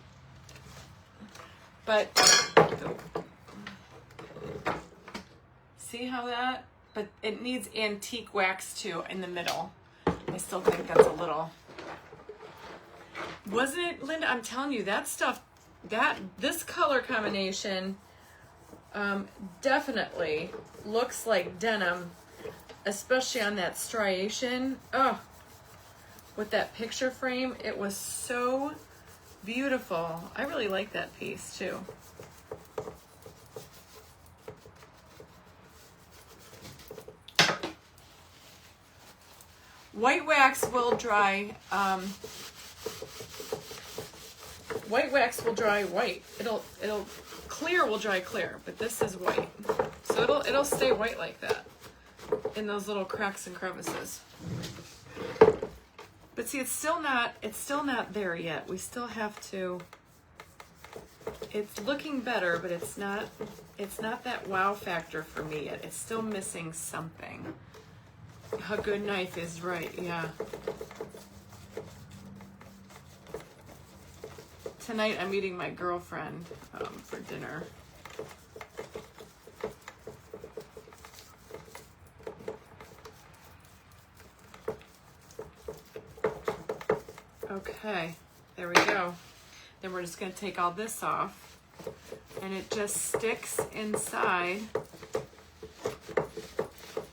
[SPEAKER 1] but see how that, but it needs antique wax too in the middle. I still think that's a little, wasn't it, Linda? I'm telling you, that stuff, this color combination definitely looks like denim, especially on that striation. Oh. With that picture frame, it was so beautiful. I really like that piece too. White wax will dry. White wax will dry white. It'll clear will dry clear, but this is white, so it'll stay white like that in those little cracks and crevices. But see, it's still not there yet. We still have to, it's looking better, but it's not that wow factor for me yet. It's still missing something. A good knife is right, yeah. Tonight I'm meeting my girlfriend for dinner. Okay, there we go. Then we're just going to take all this off, and it just sticks inside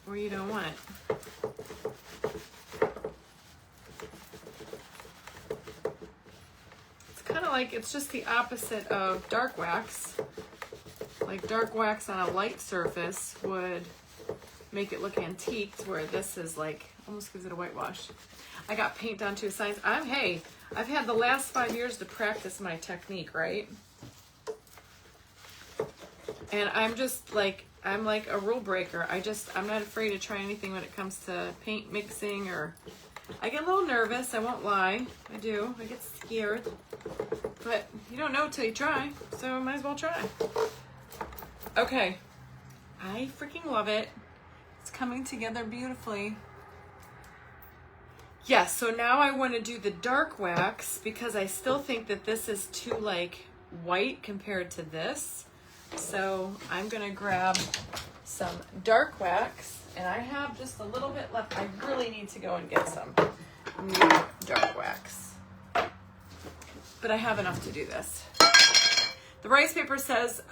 [SPEAKER 1] where you don't want it. It's kind of like, it's just the opposite of dark wax. Like dark wax on a light surface would make it look antiqued, where this is like, almost gives it a whitewash. I got paint down to a science. Hey, I've had the last 5 years to practice my technique, right? And I'm just like, I'm like a rule breaker. I'm not afraid to try anything when it comes to paint mixing, or I get a little nervous, I won't lie. I do, I get scared. But you don't know till you try, so I might as well try. Okay, I freaking love it. It's coming together beautifully. Yes, so now I want to do the dark wax because I still think that this is too like white compared to this. So I'm going to grab some dark wax, and I have just a little bit left. I really need to go and get some new dark wax, but I have enough to do this. The rice paper says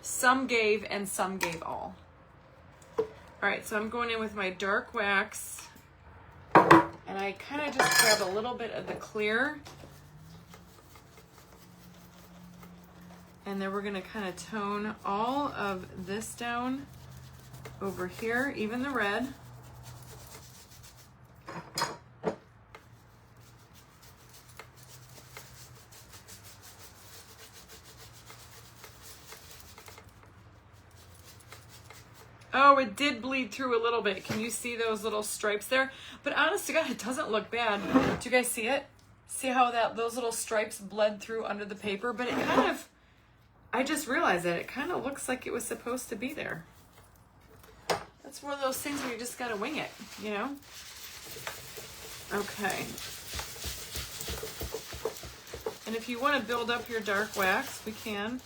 [SPEAKER 1] some gave and some gave all. All right, so I'm going in with my dark wax. And I kind of just grab a little bit of the clear. And then we're going to kind of tone all of this down over here, even the red. Oh, it did bleed through a little bit. Can you see those little stripes there? But honest to God, it doesn't look bad. Do you guys see it? See how those little stripes bled through under the paper? But it kind of, I just realized that it kind of looks like it was supposed to be there. That's one of those things where you just got to wing it, you know? Okay. And if you want to build up your dark wax, we can.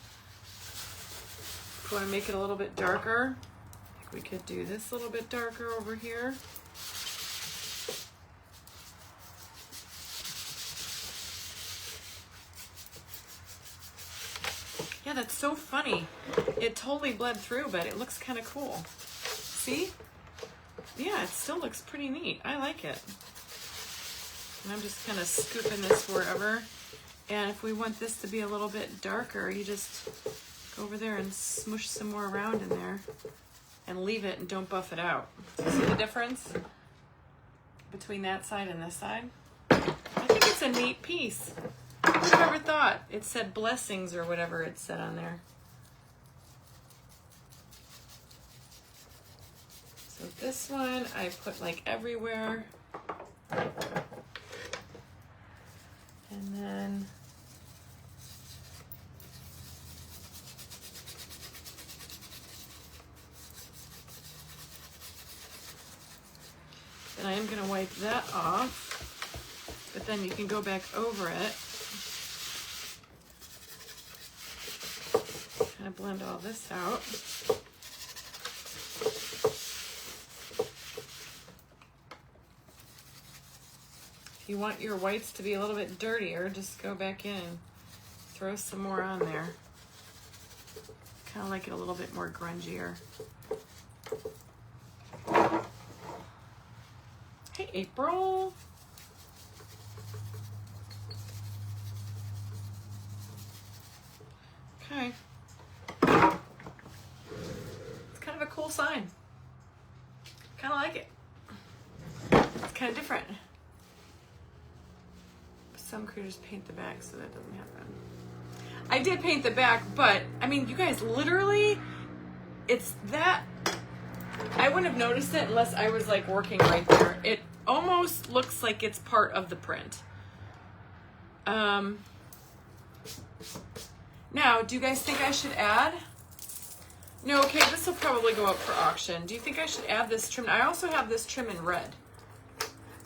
[SPEAKER 1] If you want to make it a little bit darker, we could do this a little bit darker over here. Yeah, that's so funny. It totally bled through, but it looks kind of cool. See? Yeah, it still looks pretty neat. I like it. And I'm just kind of scooping this wherever. And if we want this to be a little bit darker, you just go over there and smush some more around in there. And leave it and don't buff it out. See the difference between that side and this side? I think it's a neat piece. Who'd have ever thought? It said blessings or whatever it said on there. So this one I put like everywhere. And then and I am going to wipe that off, but then you can go back over it. Kind of blend all this out. If you want your whites to be a little bit dirtier, just go back in and throw some more on there. Kind of like it a little bit more grungier. Hey, April. Okay. It's kind of a cool sign. Kind of like it. It's kind of different. Some creators paint the back, so that doesn't happen. I did paint the back, but I mean, you guys, literally, it's that. I wouldn't have noticed it unless I was like working right there. It almost looks like it's part of the print. Now, do you guys think I should add No, okay, this will probably go up for auction. Do you think I should add this trim? I also have this trim in red.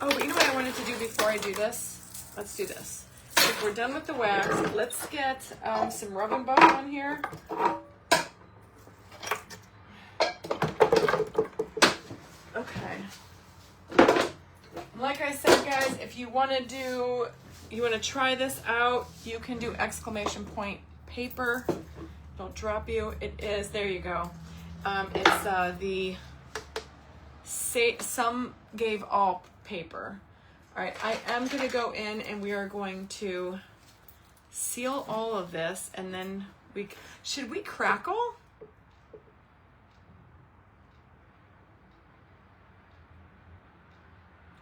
[SPEAKER 1] Oh, but you know what I wanted to do before I do this? Let's do this. If we're done with the wax, let's get some rub and buff on here. Okay. Like I said, guys, if you want to try this out, you can do exclamation point paper. Don't drop you. It is, there you go. It's the Some Gave All paper. All right, I am going to go in and we are going to seal all of this, and then should we crackle?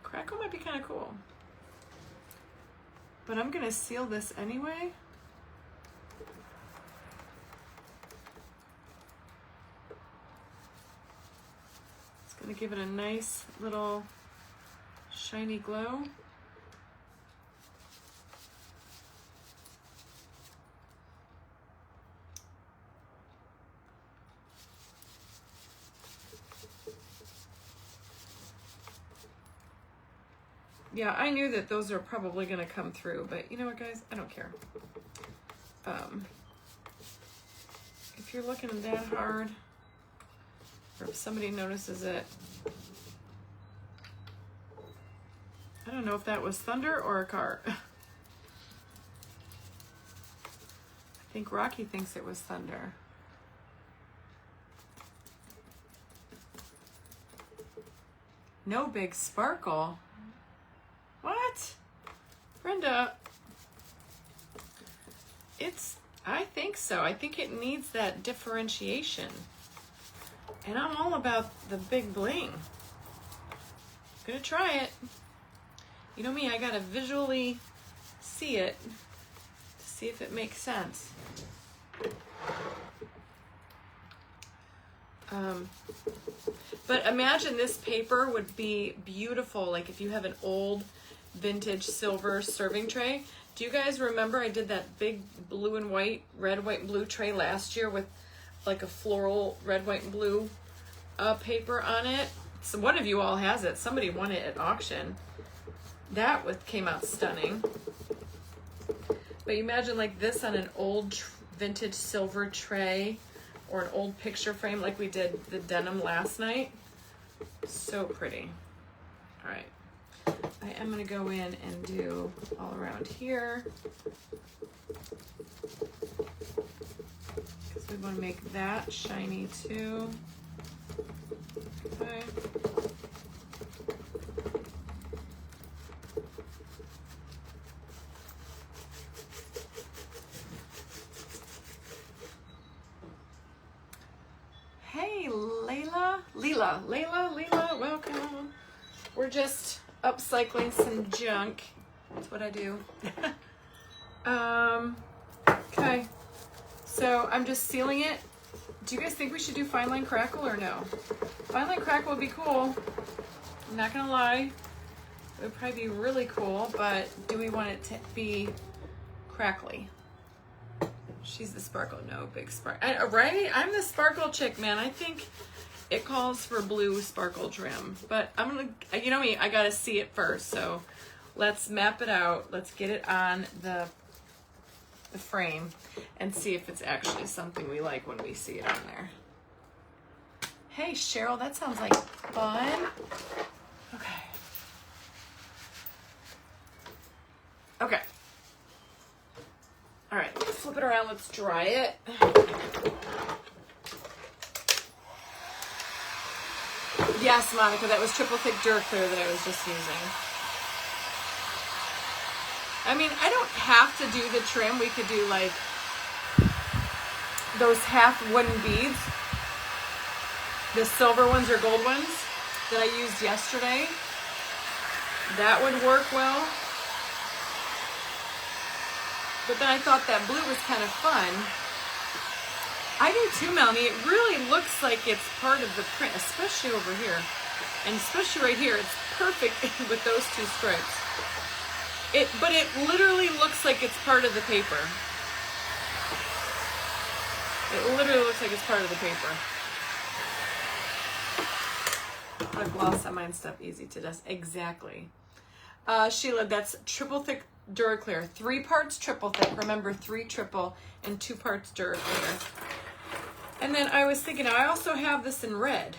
[SPEAKER 1] Crackle might be kind of cool. But I'm going to seal this anyway. It's going to give it a nice little shiny glow. Yeah, I knew that those are probably going to come through, but you know what, guys? I don't care. If you're looking that hard, or if somebody notices it, I don't know if that was thunder or a car. I think Rocky thinks it was thunder. No big sparkle. What? Brenda, I think so. I think it needs that differentiation. And I'm all about the big bling. Gonna try it. You know me, I gotta visually see it to see if it makes sense. But imagine this paper would be beautiful, like if you have an old vintage silver serving tray. Do you guys remember I did that big blue and white, red, white, and blue tray last year with like a floral red, white, and blue paper on it? So one of you all has it. Somebody won it at auction. That came out stunning. But you imagine like this on an old vintage silver tray or an old picture frame like we did the denim last night. So pretty. All right. I am going to go in and do all around here because we want to make that shiny too. Okay. Hey, Layla, welcome. We're just upcycling some junk. That's what I do. Okay. So I'm just sealing it. Do you guys think we should do Fineline Crackle or no? Fineline Crackle would be cool. I'm not gonna lie. It would probably be really cool, but do we want it to be crackly? She's the sparkle. No, big sparkle. Right? I'm the sparkle chick, man. I think it calls for blue sparkle trim, but I'm gonna, you know me, I gotta see it first. So let's map it out. Let's get it on the frame and see if it's actually something we like when we see it on there. Hey, Cheryl, that sounds like fun. Okay. Okay. All right, flip it around, let's dry it. Yes, Monica, that was triple thick dirt clear that I was just using. I mean, I don't have to do the trim. We could do like those half wooden beads, the silver ones or gold ones that I used yesterday. That would work well. But then I thought that blue was kind of fun. I do too, Melanie. It really looks like it's part of the print, especially over here. And especially right here, it's perfect with those two stripes. But it literally looks like it's part of the paper. It literally looks like it's part of the paper. Put gloss on mine, stuff easy to dust. Exactly. Sheila, that's triple thick Duraclear. 3 parts triple thick. Remember, 3 triple and 2 parts Duraclear. And then I was thinking, I also have this in red.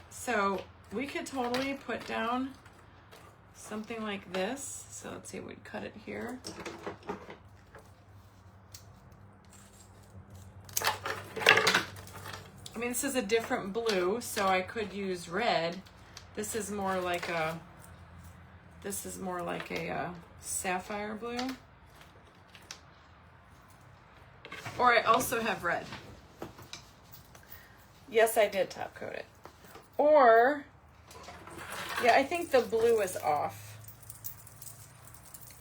[SPEAKER 1] So we could totally put down something like this. So let's see, we'd cut it here. I mean, this is a different blue, so I could use red. This is more like a sapphire blue. Or I also have red. Yes, I did top coat it. Or, yeah, I think the blue is off.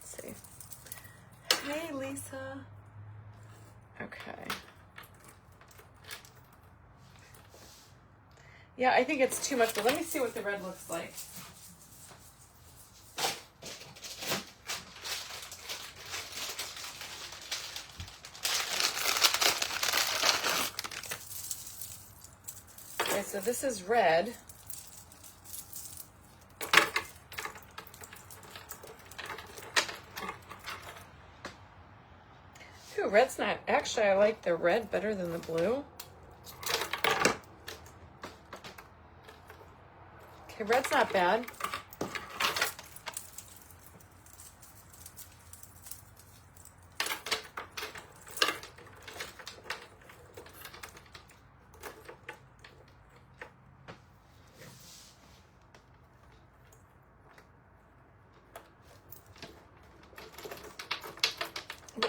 [SPEAKER 1] Let's see. Hey, Lisa. Okay. Yeah, I think it's too much, but let me see what the red looks like. Okay, so this is red. Ooh, red's not, actually I like the red better than the blue. Okay, red's not bad.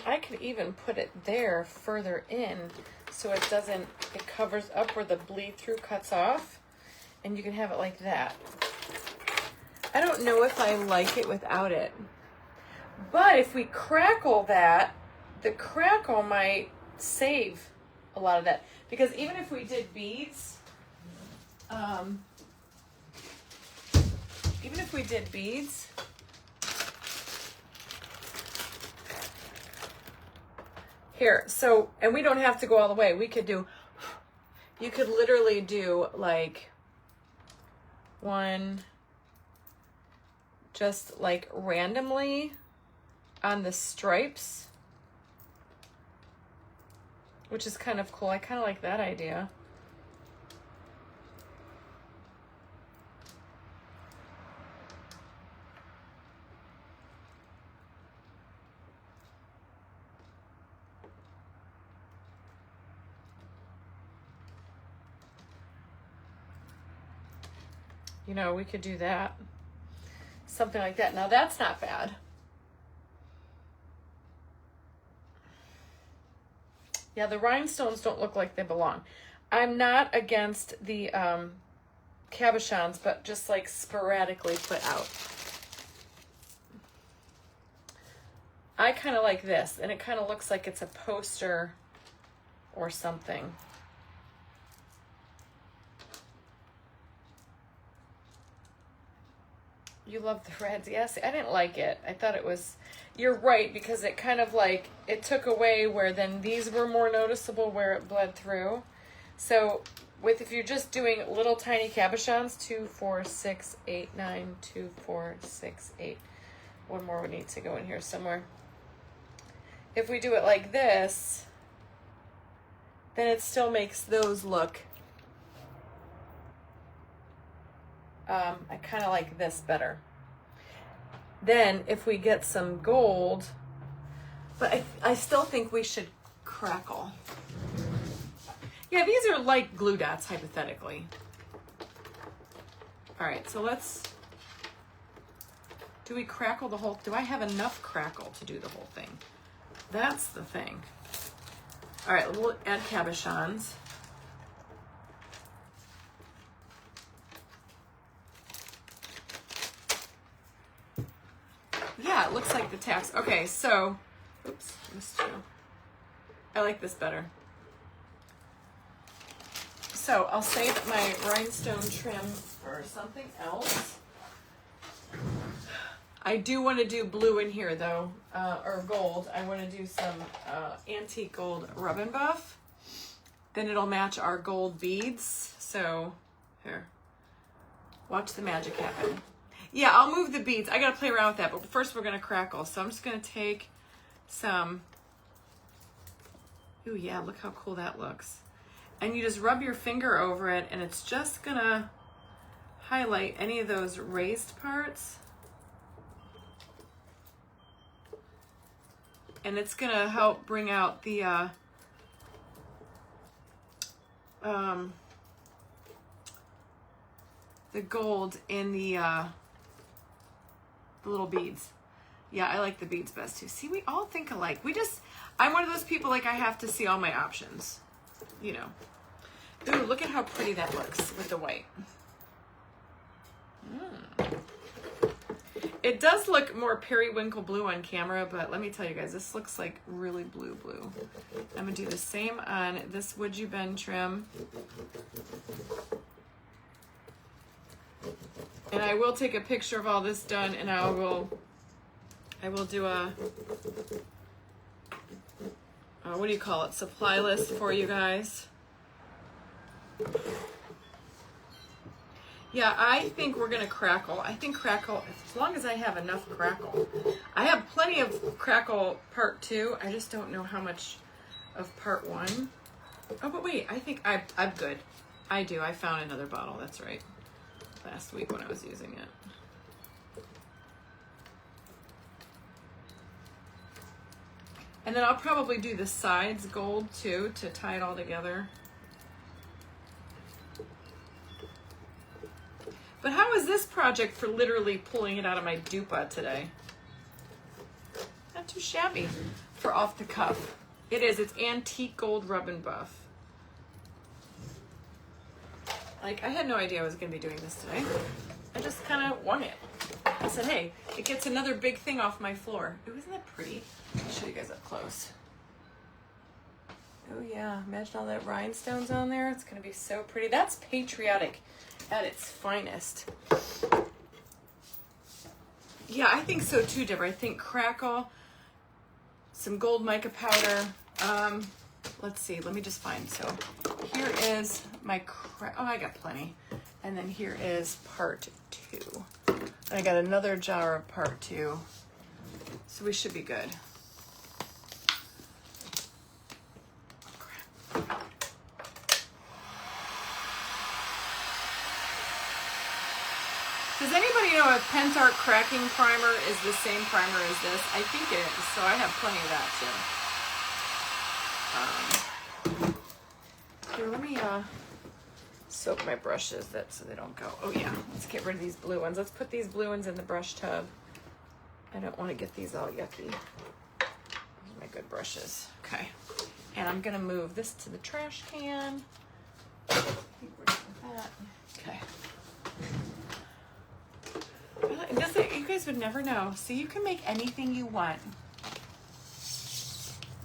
[SPEAKER 1] I could even put it there further in so it doesn't, it covers up where the bleed through cuts off. And you can have it like that. I don't know if I like it without it. But if we crackle that, the crackle might save a lot of that. Because even if we did beads, here, so, and we don't have to go all the way. We could do, you could literally do like one just like randomly on the stripes, which is kind of cool. I kind of like that idea. You know, we could do that. Something like that. Now that's not bad. Yeah, the rhinestones don't look like they belong. I'm not against the cabochons, but just like sporadically put out. I kind of like this, and it kind of looks like it's a poster or something. You love the reds. Yes, I didn't like it. I thought it was, you're right, because it kind of like, it took away where then these were more noticeable where it bled through. So with, if you're just doing little tiny cabochons, 2, 4, 6, 8, 9, 2, 4, 6, 8. One more would need to go in here somewhere. If we do it like this, then it still makes those look, I kind of like this better. Then if we get some gold, but I still think we should crackle. Yeah, these are like glue dots, hypothetically. All right, so let's, do we crackle the whole, do I have enough crackle to do the whole thing? That's the thing. All right, we'll add cabochons. Yeah, it looks like the tacks. Okay, so, oops, missed you. I like this better. So I'll save my rhinestone trim for something else. I do want to do blue in here though, or gold. I want to do some antique gold rub and buff. Then it'll match our gold beads. So here, watch the magic happen. Yeah, I'll move the beads. I got to play around with that, but first we're going to crackle. So I'm just going to take some, ooh yeah, look how cool that looks. And you just rub your finger over it and it's just going to highlight any of those raised parts. And it's going to help bring out the gold in the little beads. Yeah, I like the beads best too. See, we all think alike. I'm one of those people, like, I have to see all my options, you know. Ooh, look at how pretty that looks with the white. It does look more periwinkle blue on camera, but let me tell you guys, this looks like really blue. I'm gonna do the same on this Would You Bend trim. And I will take a picture of all this done, and I will do a, what do you call it, supply list for you guys. Yeah, I think we're gonna crackle. I think crackle, as long as I have enough crackle. I have plenty of crackle part 2. I just don't know how much of part 1. Oh, but wait, I think I'm good. I do, I found another bottle, that's right. Last week when I was using it. And then I'll probably do the sides gold too to tie it all together. But how is this project for literally pulling it out of my dupa today? Not too shabby for off the cuff. It is, it's antique gold rub and buff. Like, I had no idea I was going to be doing this today. I just kind of won it. I said, hey, it gets another big thing off my floor. Ooh, isn't that pretty? Let me show you guys up close. Oh yeah, imagine all that rhinestones on there. It's going to be so pretty. That's Patriotic at its finest. Yeah, I think so too, Deborah. I think crackle, some gold mica powder. Let's see, let me just find. So here is my, oh, I got plenty. And then here is part 2. And I got another jar of part 2. So we should be good. Does anybody know if Pentart cracking primer is the same primer as this? I think it is, so I have plenty of that too. Here, let me soak my brushes so they don't go. Oh yeah, let's get rid of these blue ones. Let's put these blue ones in the brush tub. I don't want to get these all yucky. These are my good brushes. Okay, and I'm gonna move this to the trash can. I think we're done with that. Okay. You guys would never know. So you can make anything you want.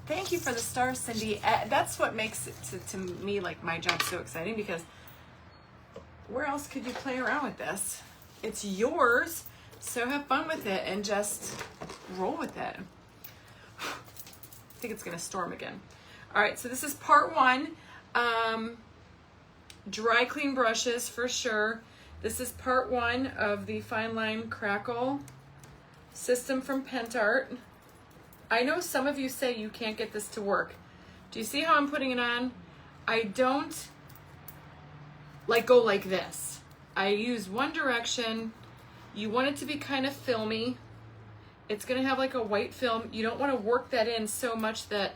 [SPEAKER 1] Thank you for the stars, Cindy. That's what makes it, to me, like, my job so exciting, because where else could you play around with this? It's yours, so have fun with it and just roll with it. I think it's going to storm again. All right, so this is part 1. Dry clean brushes for sure. This is part 1 of the Fineline Crackle system from Pentart. I know some of you say you can't get this to work. Do you see how I'm putting it on? I don't go like this. I use one direction. You want it to be kind of filmy. It's gonna have like a white film. You don't want to work that in so much that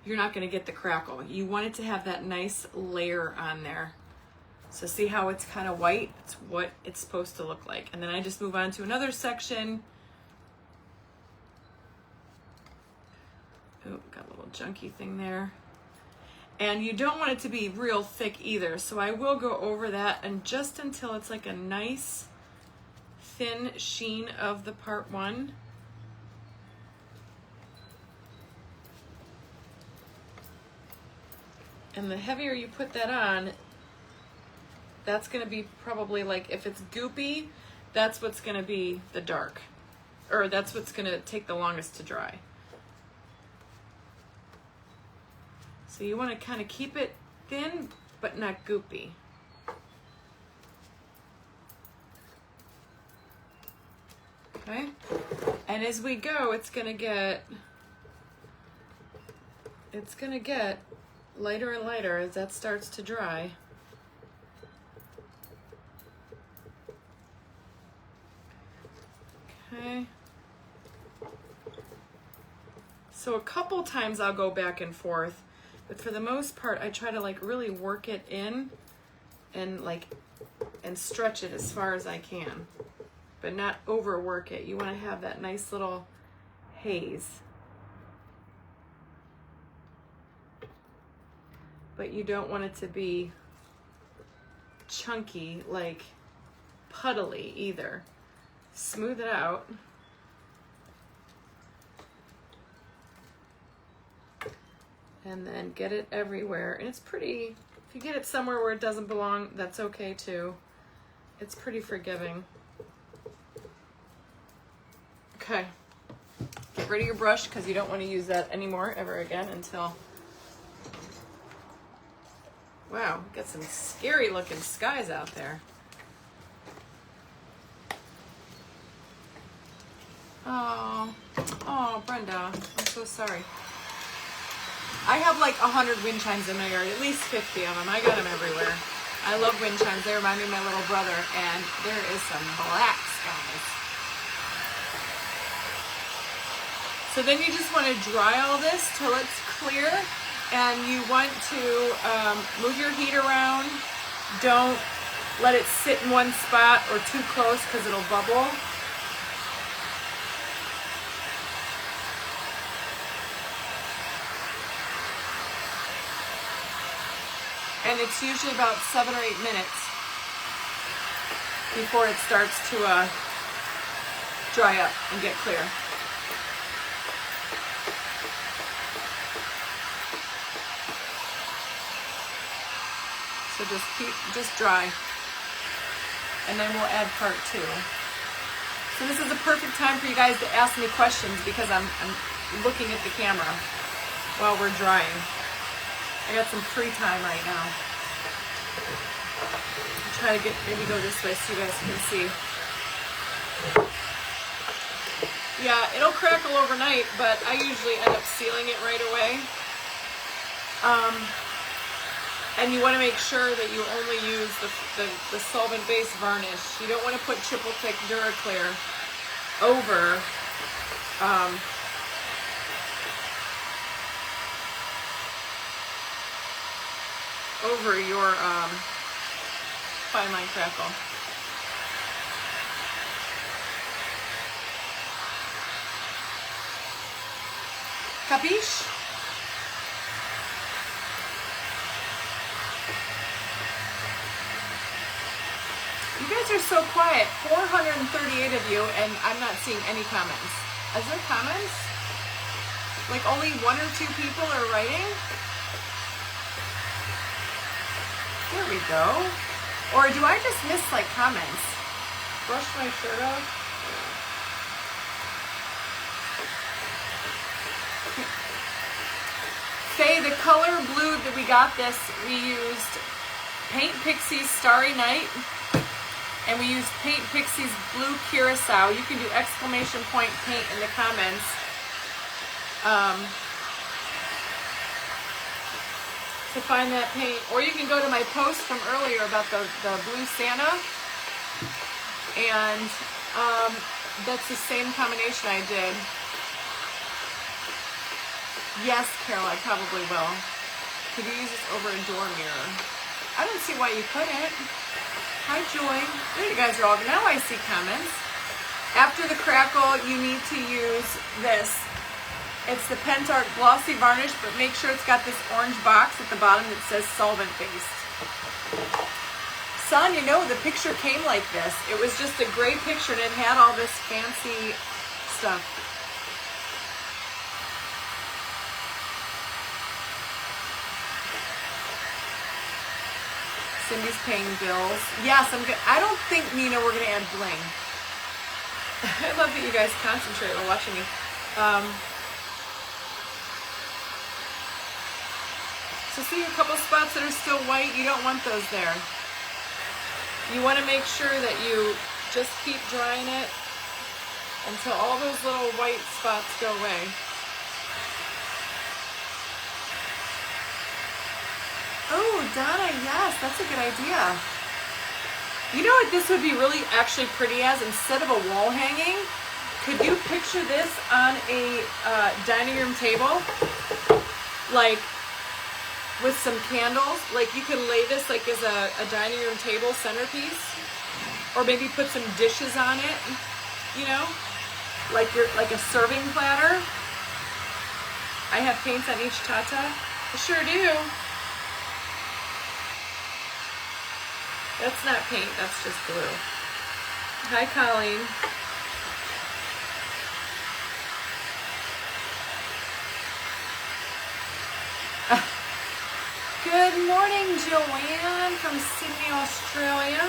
[SPEAKER 1] you're not gonna get the crackle. You want it to have that nice layer on there. So see how it's kind of white? It's what it's supposed to look like. And then I just move on to another section. Oh, got a little junky thing there. And you don't want it to be real thick either. So I will go over that and just until it's like a nice thin sheen of the part 1. And the heavier you put that on, that's going to be probably like, if it's goopy, that's what's gonna be the dark, or that's what's gonna take the longest to dry. So you wanna kind of keep it thin, but not goopy. Okay, and as we go, it's gonna get lighter and lighter as that starts to dry. Okay. So a couple times I'll go back and forth, but for the most part, I try to like really work it in and stretch it as far as I can, but not overwork it. You want to have that nice little haze, but you don't want it to be chunky, like puddly either. Smooth it out. And then get it everywhere. And it's pretty, if you get it somewhere where it doesn't belong, that's okay too. It's pretty forgiving. Okay. Get rid of your brush because you don't want to use that anymore ever again until, wow, got some scary looking skies out there. Oh, Brenda, I'm so sorry. I have like 100 wind chimes in my yard, at least 50 of them. I got them everywhere. I love wind chimes. They remind me of my little brother, and there is some black skies. So then you just want to dry all this till it's clear, and you want to move your heat around. Don't let it sit in one spot or too close because it'll bubble. And it's usually about 7 or 8 minutes before it starts to dry up and get clear. So just dry. And then we'll add part 2. So this is a perfect time for you guys to ask me questions because I'm looking at the camera while we're drying. I got some free time right now. I'll try to maybe go this way so you guys can see. Yeah, it'll crackle overnight, but I usually end up sealing it right away. And you want to make sure that you only use the solvent-based varnish. You don't want to put triple thick Duraclear over your Fineline Crackle. Capiche? You guys are so quiet. 438 of you, and I'm not seeing any comments. Is there comments? Like only 1 or 2 people are writing? There we go. Or do I just miss like comments? Brush my shirt off. Faye, the color blue that we got this, we used Paint Pixie Starry Night, and we used Paint Pixie's Blue Curacao. You can do exclamation point paint in the comments. To find that paint, or you can go to my post from earlier about the blue Santa, and that's the same combination I did. Yes, Carol, I probably will. Could you use this over a door mirror? I don't see why you couldn't. Hi, Joy. There you guys are all. Now I see comments. After the crackle, you need to use this. It's the Pentart Glossy Varnish, but make sure it's got this orange box at the bottom that says solvent-based. Son, you know, the picture came like this. It was just a gray picture and it had all this fancy stuff. Cindy's paying bills. Yes, I'm good. I don't think, Nina, we're going to add bling. I love that you guys concentrate on watching me. So see a couple spots that are still white. You don't want those there. You want to make sure that you just keep drying it until all those little white spots go away. Oh, Donna, yes, that's a good idea. You know what this would be really actually pretty as? Instead of a wall hanging, could you picture this on a dining room table? Like with some candles? Like you could lay this like as a dining room table centerpiece? Or maybe put some dishes on it, you know? Like a serving platter. I have paints on each tata. I sure do. That's not paint, that's just glue. Hi, Colleen. Good morning, Joanne from Sydney, Australia.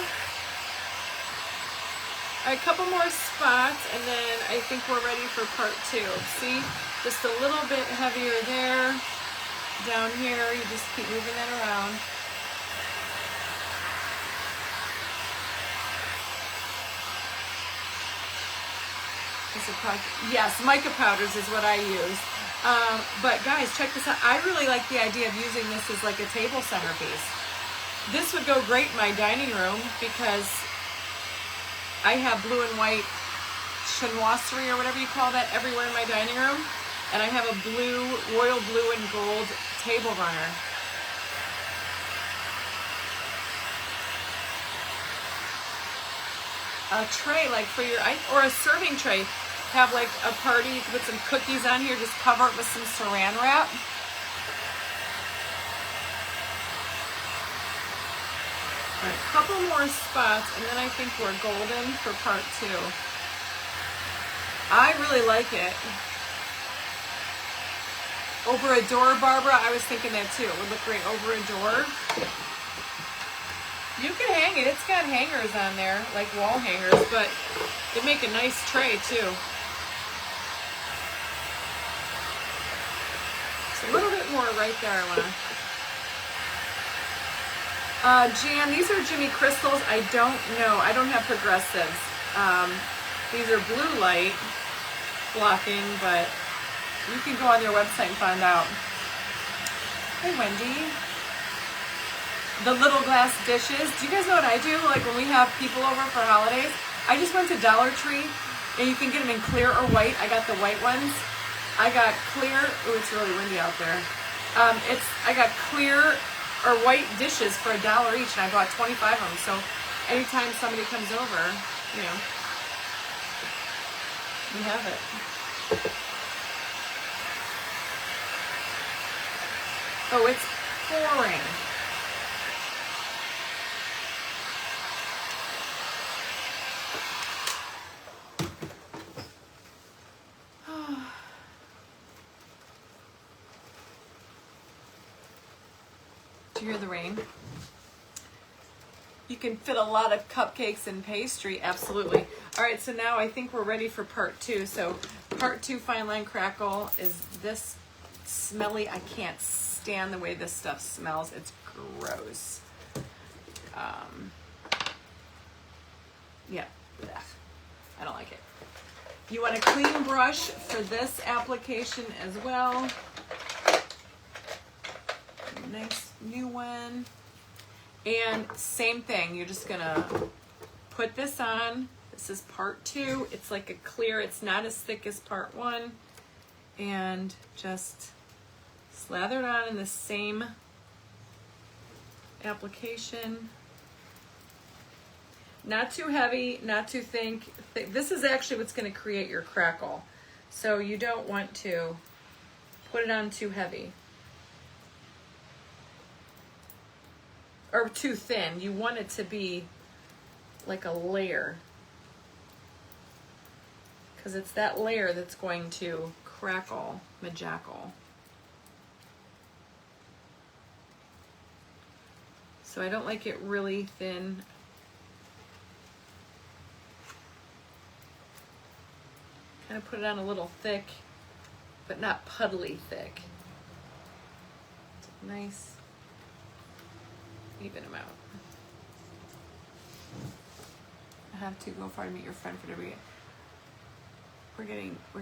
[SPEAKER 1] All right, a couple more spots, and then I think we're ready for part 2. See, just a little bit heavier there. Down here, you just keep moving that around. Yes, mica powders is what I use. But guys, check this out. I really like the idea of using this as like a table centerpiece. This would go great in my dining room because I have blue and white chinoiserie or whatever you call that everywhere in my dining room. And I have a blue, royal blue and gold table runner. A tray like for your, or a serving tray. Have like a party, you can put some cookies on here, just cover it with some saran wrap. All right, a couple more spots, and then I think we're golden for part 2. I really like it. Over a door, Barbara, I was thinking that too. It would look great over a door. You can hang it. It's got hangers on there, like wall hangers, but it'd make a nice tray too. A little bit more right there, I want to. Jan, these are Jimmy Crystals. I don't know. I don't have progressives. These are blue light blocking, but you can go on their website and find out. Hey, Wendy. The little glass dishes. Do you guys know what I do? Like when we have people over for holidays, I just went to Dollar Tree, and you can get them in clear or white. I got the white ones. I got clear, oh, it's really windy out there. I got clear or white dishes for $1 each, and I bought 25 of them. So anytime somebody comes over, you know, you have it. Oh, it's pouring. Do you hear the rain? You can fit a lot of cupcakes and pastry, absolutely. All right, so now I think we're ready for part 2. So part 2 Fine Line Crackle is this smelly. I can't stand the way this stuff smells. It's gross. Yeah, blech. I don't like it. You want a clean brush for this application as well. Nice new one. And same thing, you're just gonna put this on. This is part 2. It's like a clear, it's not as thick as part 1. And just slather it on in the same application. Not too heavy, not too thick. This is actually what's gonna create your crackle. So you don't want to put it on too heavy. Or too thin. You want it to be like a layer. Because it's that layer that's going to crackle, majackle. So I don't like it really thin. Kind of put it on a little thick, but not puddly thick. Nice, even amount. I have to go far to meet your friend for every. We're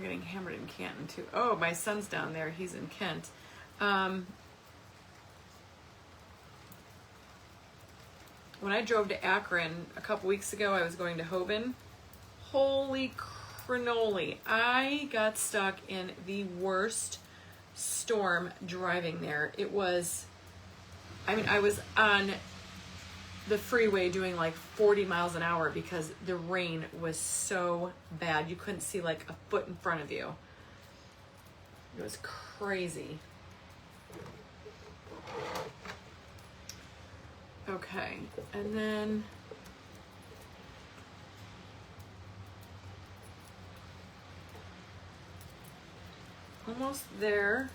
[SPEAKER 1] getting hammered in Canton too. Oh, my son's down there. He's in Kent. When I drove to Akron a couple weeks ago, I was going to Hoban. Holy cannoli. I got stuck in the worst storm driving there. It was, I mean, I was on the freeway doing like 40 miles an hour because the rain was so bad. You couldn't see like a foot in front of you. It was crazy. Okay, and then almost there.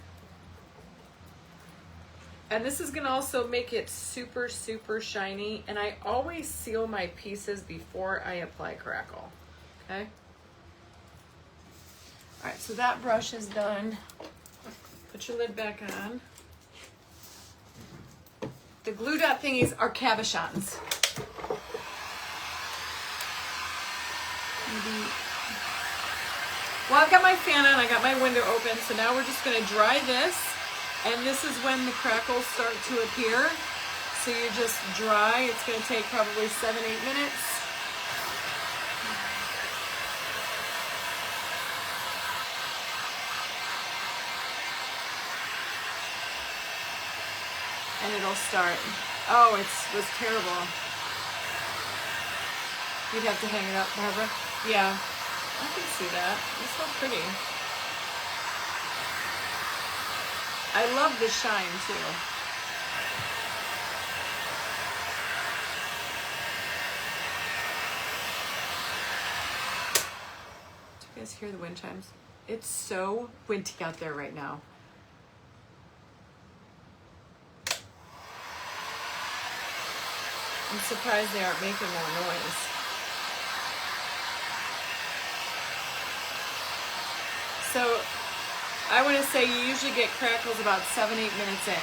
[SPEAKER 1] And this is gonna also make it super, super shiny. And I always seal my pieces before I apply Crackle, okay? All right, so that brush is done. Put your lid back on. The glue dot thingies are cabochons. Maybe. Well, I've got my fan on, I got my window open, so now we're just gonna dry this, and this is when the crackles start to appear. So you just dry, it's gonna take probably 7-8 minutes. And it'll start. Oh, it was terrible. You'd have to hang it up, Barbara. Yeah, I can see that. It's so pretty. I love the shine too. Do you guys hear the wind chimes? It's so windy out there right now. I'm surprised they aren't making more noise. So I want to say you usually get crackles about 7-8 minutes in.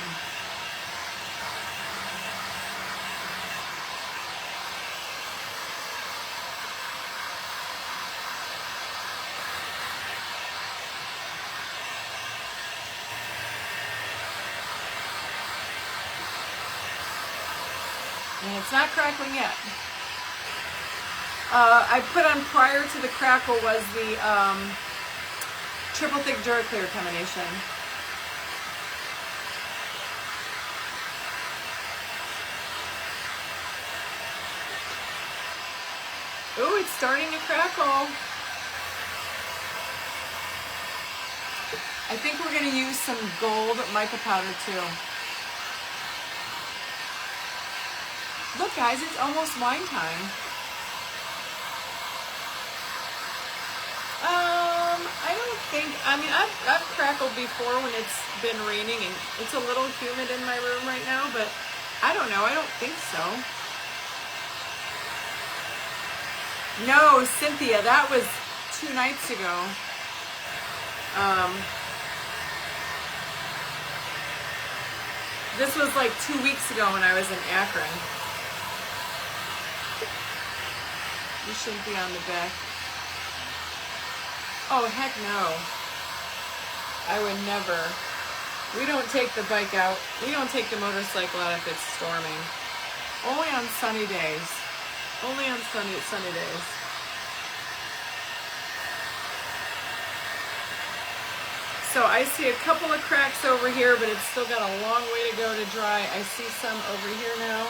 [SPEAKER 1] And it's not crackling yet. I put on prior to the crackle was the triple thick Duraclear combination. Ooh, it's starting to crackle. I think we're going to use some gold mica powder too. Look guys, it's almost wine time. I don't think, I mean, I've crackled before when it's been raining and it's a little humid in my room right now, but I don't know, I don't think so. No, Cynthia, that was 2 nights ago. This was like 2 weeks ago when I was in Akron. You shouldn't be on the back. Oh, heck no. I would never. We don't take the bike out. We don't take the motorcycle out if it's storming. Only on sunny days. Only on sunny days. So I see a couple of cracks over here, but it's still got a long way to go to dry. I see some over here now.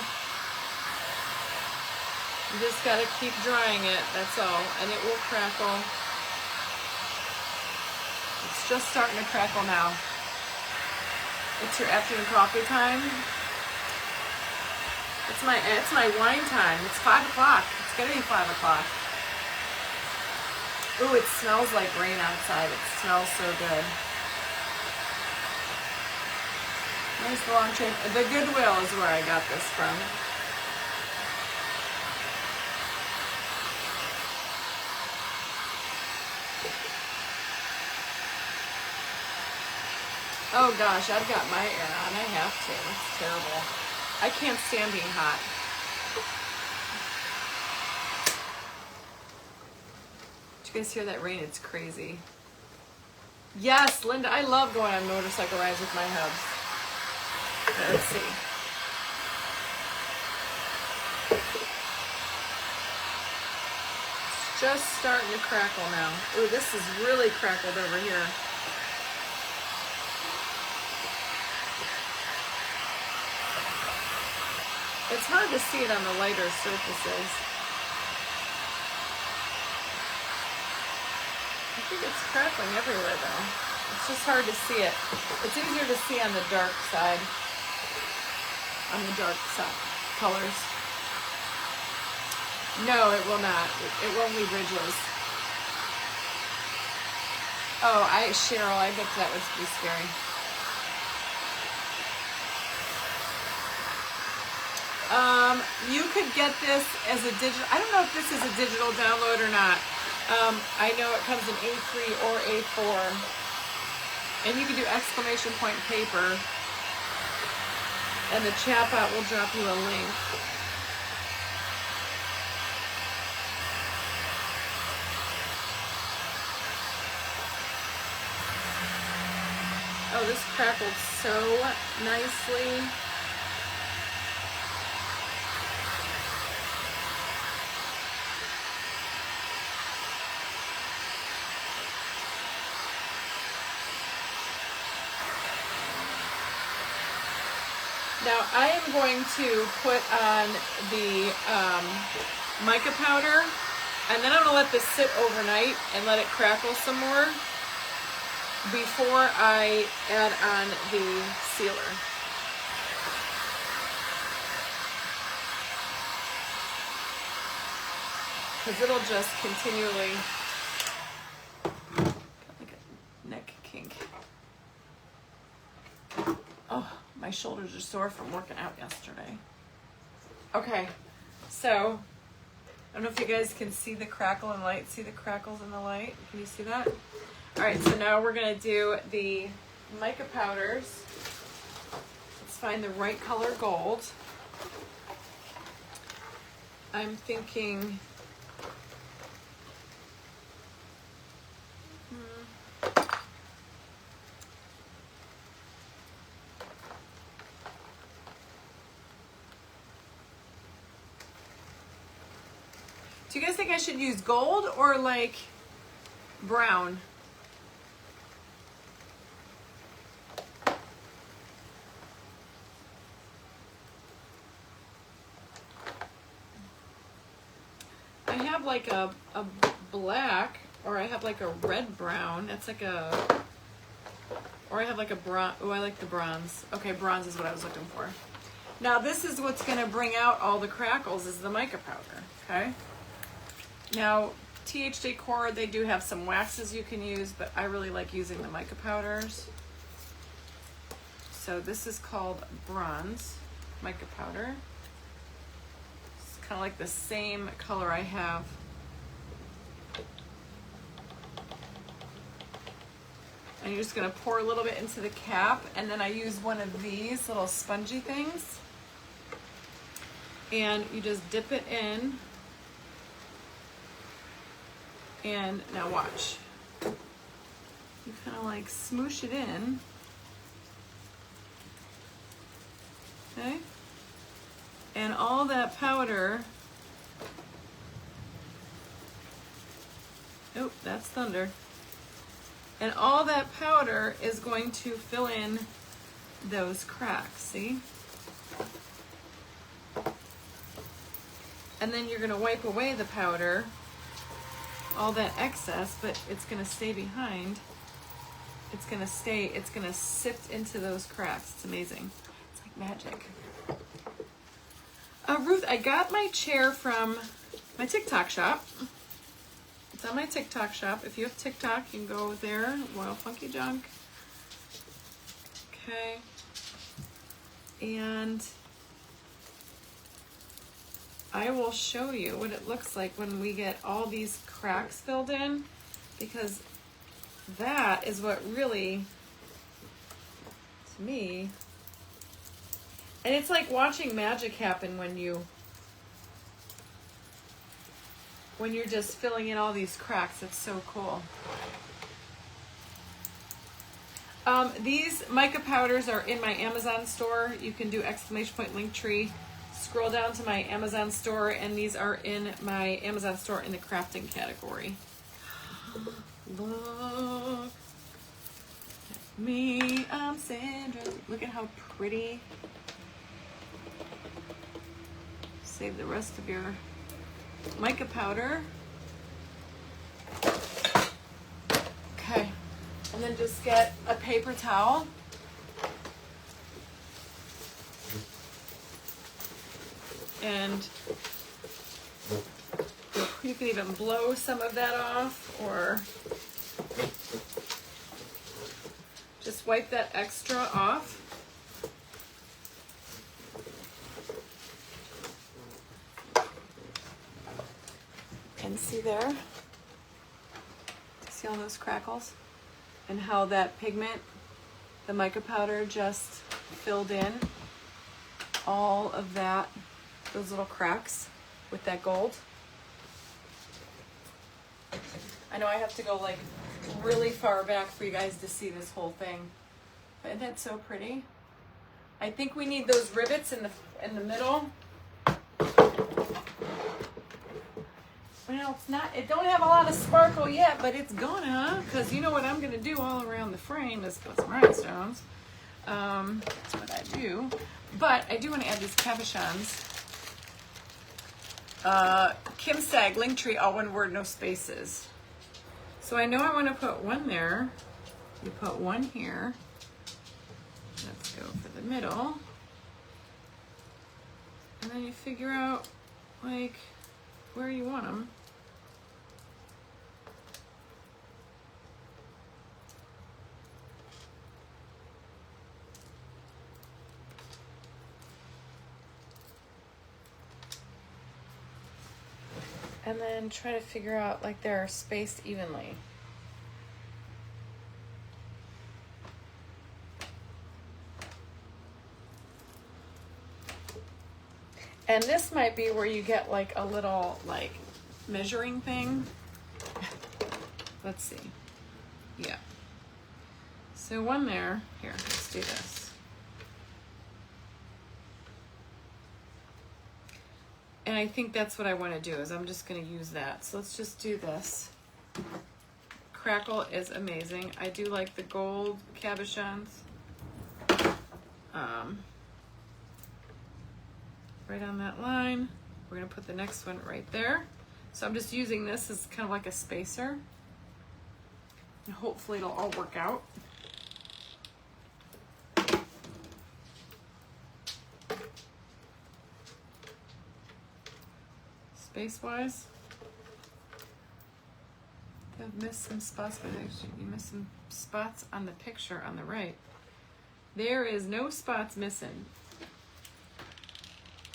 [SPEAKER 1] You just gotta keep drying it, that's all, and it will crackle. It's just starting to crackle now. It's your afternoon coffee time. It's my wine time. It's 5 o'clock. It's gonna be 5 o'clock. Ooh, it smells like rain outside. It smells so good. There's the long chain. The Goodwill is where I got this from. Oh gosh, I've got my air on. I have to. It's terrible. I can't stand being hot. Did you guys hear that rain? It's crazy. Yes, Linda, I love going on motorcycle rides with my hubs. Okay, let's see. It's just starting to crackle now. Ooh, this is really crackled over here. It's hard to see it on the lighter surfaces. I think it's crackling everywhere though. It's just hard to see it. It's easier to see on the dark side. On the dark side colors. No, it will not. It won't leave ridges. Oh, Cheryl, I bet that would be scary. You could get this as a digital. I don't know if this is a digital download or not. I know it comes in A3 or A4. And you can do exclamation point paper. And the chat bot will drop you a link. Oh, this crackled so nicely. Now I am going to put on the mica powder, and then I'm going to let this sit overnight and let it crackle some more before I add on the sealer. Because it'll just continually, like a neck kink. Oh, my shoulders are sore from working out yesterday. Okay, so I don't know if you guys can see the crackle in light. See the crackles in the light? Can you see that? All right, so now we're gonna do the mica powders. Let's find the right color gold. I'm thinking, do you guys think I should use gold or like brown? I have like a black, or I have like a red brown. That's like a, or I have like a bronze. Oh, I like the bronze. Okay, bronze is what I was looking for. Now this is what's gonna bring out all the crackles, is the mica powder, okay? Now, TH Decor, they do have some waxes you can use, but I really like using the mica powders. So this is called bronze mica powder. It's kind of like the same color I have. And you're just gonna pour a little bit into the cap, and then I use one of these little spongy things. And you just dip it in. And now watch. You kind of like smoosh it in. Okay? And all that powder, oh, that's thunder. And all that powder is going to fill in those cracks, see? And then you're gonna wipe away the powder, all that excess, but it's gonna stay behind. It's gonna sift into those cracks. It's amazing. It's like magic. Ruth, I got my chair from my TikTok shop. It's on my TikTok shop. If you have TikTok, you can go there, Royal Funky Junk. Okay. and I will show you what it looks like when we get all these cracks filled in, because that is what really, to me, and it's like watching magic happen when you're just filling in all these cracks. It's so cool. These mica powders are in my Amazon store. You can do !Linktree. Scroll down to my Amazon store, and these are in my Amazon store in the crafting category. Look at me, I'm Sandra. Look at how pretty. Save the rest of your mica powder. Okay, and then just get a paper towel. And you can even blow some of that off, or just wipe that extra off. And see there? See all those crackles? And how that pigment, the mica powder, just filled in all of that, those little cracks with that gold. I know I have to go like really far back for you guys to see this whole thing, but isn't that so pretty? I think we need those rivets in the middle. Well, it's not, it don't have a lot of sparkle yet, but it's gonna, because you know what I'm gonna do all around the frame is put some rhinestones. That's what I do. But I do want to add these cabochons. Kim Stag, Linktree, all one word, no spaces. So I know I want to put one there. You put one here. Let's go for the middle. And then you figure out, like, where you want them. And then try to figure out like they're spaced evenly. And this might be where you get like a little like measuring thing. Let's see. Yeah. So one there. Here, let's do this. And I think that's what I want to do, is I'm just going to use that. So let's just do this. Crackle is amazing. I do like the gold cabochons. Right on that line. We're going to put the next one right there. So I'm just using this as kind of like a spacer. And hopefully it'll all work out. Space-wise, I've missed some spots, but actually you missed some spots on the picture on the right. There is no spots missing.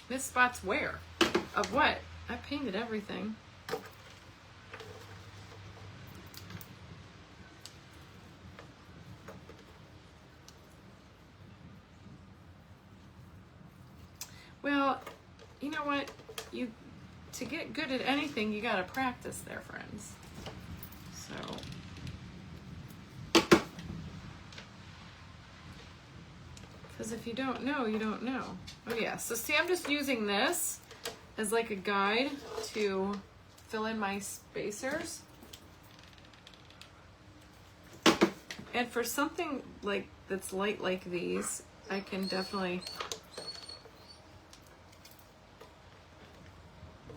[SPEAKER 1] Missed spots where? Of what? I painted everything. Well, you know what? To get good at anything, you gotta practice there, friends. So, because if you don't know, you don't know. Oh yeah, so see, I'm just using this as like a guide to fill in my spacers. And for something like that's light like these, I can definitely.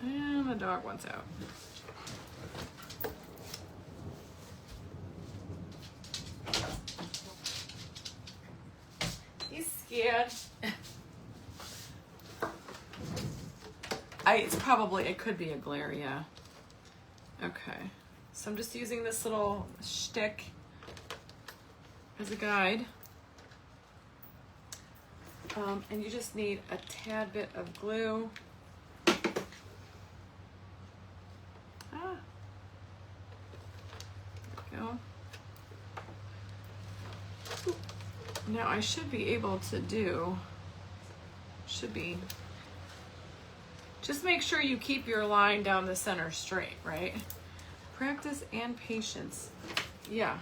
[SPEAKER 1] And the dog wants out. He's scared. It could be a glare, yeah. Okay. So I'm just using this little shtick as a guide. And you just need a tad bit of glue. Ah, there we go. Now I should be able to just make sure you keep your line down the center straight, right? Practice and patience. Yeah.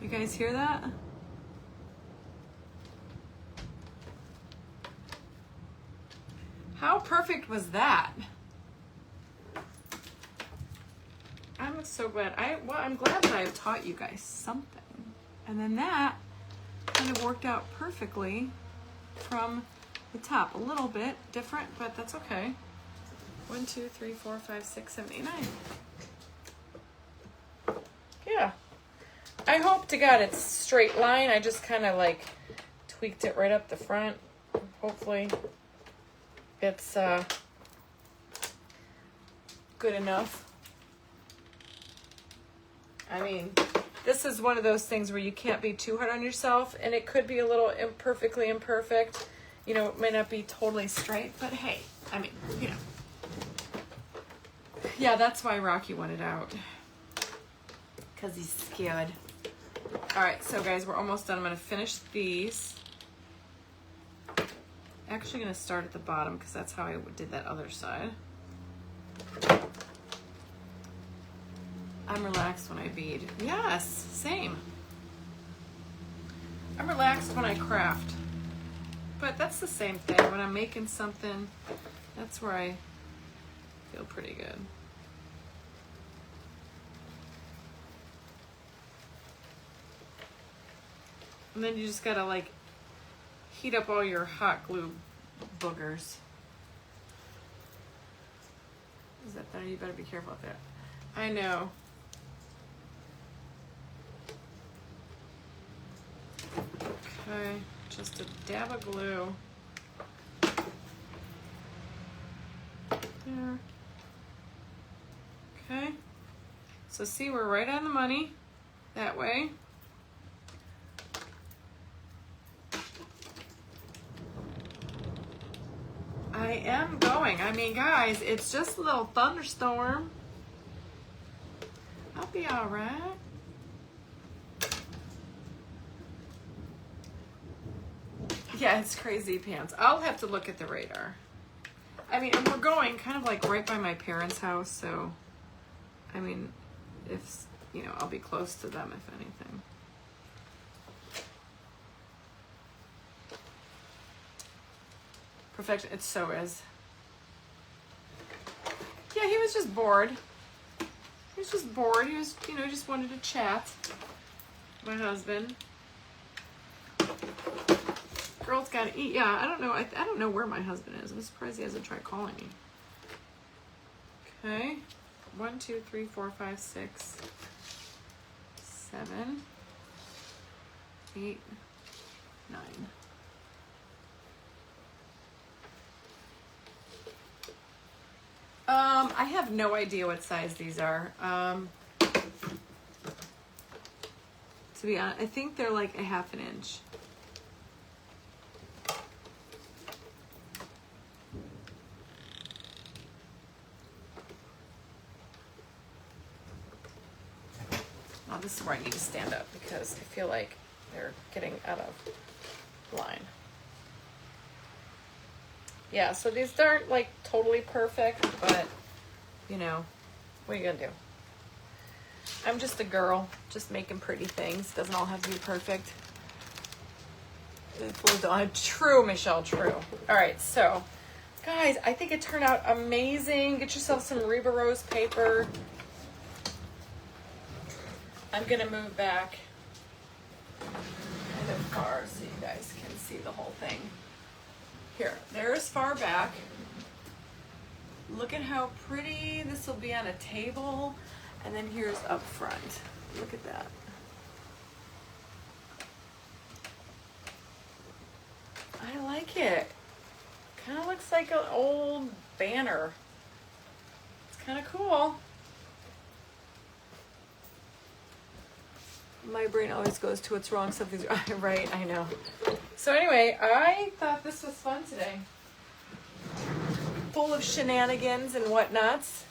[SPEAKER 1] You guys hear that? How perfect was that? I'm so glad. I'm glad that I've taught you guys something. And then that kind of worked out perfectly from the top. A little bit different, but that's okay. 1, 2, 3, 4, 5, 6, 7, 8, 9. Yeah. I hope to God it's straight line. I just kind of like tweaked it right up the front. Hopefully it's good enough. I mean, this is one of those things where you can't be too hard on yourself, and it could be a little imperfectly imperfect. You know, it may not be totally straight, but hey, I mean, you know. Yeah, that's why Rocky wanted out. Because he's scared. All right, so guys, we're almost done. I'm going to finish these. Actually going to start at the bottom because that's how I did that other side. I'm relaxed when I bead. Yes, same. I'm relaxed when I craft. But that's the same thing. When I'm making something, that's where I feel pretty good. And then you just gotta like heat up all your hot glue boogers. Is that better? You better be careful with that. I know. Okay, just a dab of glue. There. Okay. So see, we're right on the money that way. I am going. I mean, guys, it's just a little thunderstorm. I'll be all right. Yeah, it's crazy pants. I'll have to look at the radar. I mean, and we're going kind of like right by my parents' house, so I mean, if, you know, I'll be close to them if anything. Perfection, it so is. Yeah, he was just bored. He was just bored. He was, you know, just wanted to chat. My husband. Girls gotta eat. Yeah, I don't know. I don't know where my husband is. I'm surprised he hasn't tried calling me. Okay. 1, 2, 3, 4, 5, 6, 7, 8, 9. I have no idea what size these are. To be honest, I think they're like 1/2 inch. Now this is where I need to stand up because I feel like they're getting out of line. Yeah, so these aren't like totally perfect, but you know, what are you gonna do? I'm just a girl, just making pretty things. Doesn't all have to be perfect. True, Michelle, true. All right, so guys, I think it turned out amazing. Get yourself some Reba Rose paper. I'm gonna move back kind of far so you guys can see the whole thing. Here, there's far back. Look at how pretty this will be on a table. And then here's up front. Look at that. I like it. Kind of looks like an old banner. It's kind of cool. My brain always goes to what's wrong, something's right, I know. So anyway, I thought this was fun today. Full of shenanigans and whatnots.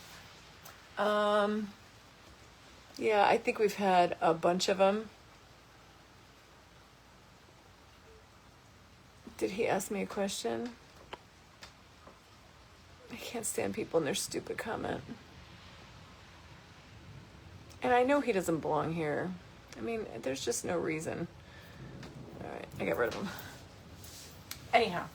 [SPEAKER 1] Yeah, I think we've had a bunch of them. Did he ask me a question? I can't stand people and their stupid comment. And I know he doesn't belong here. I mean, there's just no reason. All right, I got rid of him. Anyhow,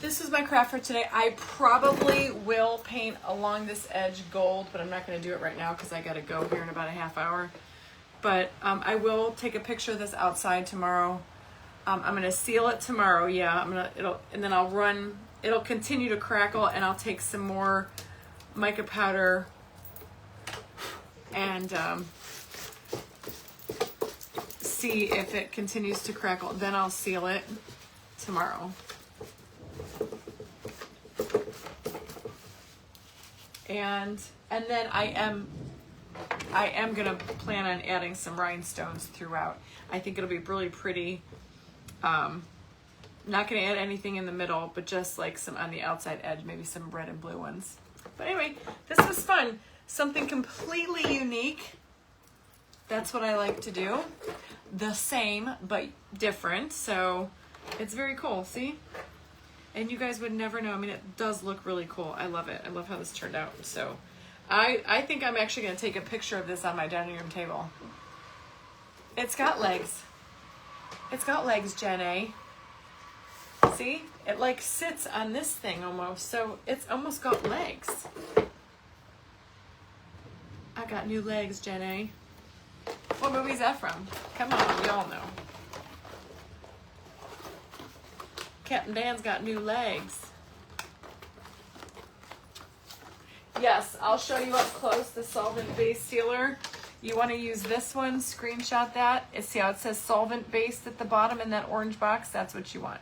[SPEAKER 1] this is my craft for today. I probably will paint along this edge gold, but I'm not going to do it right now because I got to go here in about a half hour. But I will take a picture of this outside tomorrow. I'm going to seal it tomorrow. Yeah, and then I'll run. It'll continue to crackle, and I'll take some more mica powder and see if it continues to crackle. Then I'll seal it tomorrow. And then I am gonna plan on adding some rhinestones throughout. I think it'll be really pretty. Not gonna add anything in the middle, but just like some on the outside edge, maybe some red and blue ones. But anyway, this was fun. Something completely unique. That's what I like to do. The same, but different. So it's very cool, see? And you guys would never know. I mean, it does look really cool. I love it. I love how this turned out. So I think I'm actually going to take a picture of this on my dining room table. It's got legs. It's got legs, Jen A. See? It like sits on this thing almost. So it's almost got legs. I got new legs, Jen A. What movie is that from? Come on, we all know. Captain Dan's got new legs. Yes, I'll show you up close the solvent base sealer. You want to use this one, screenshot that. See how it says solvent based at the bottom in that orange box? That's what you want.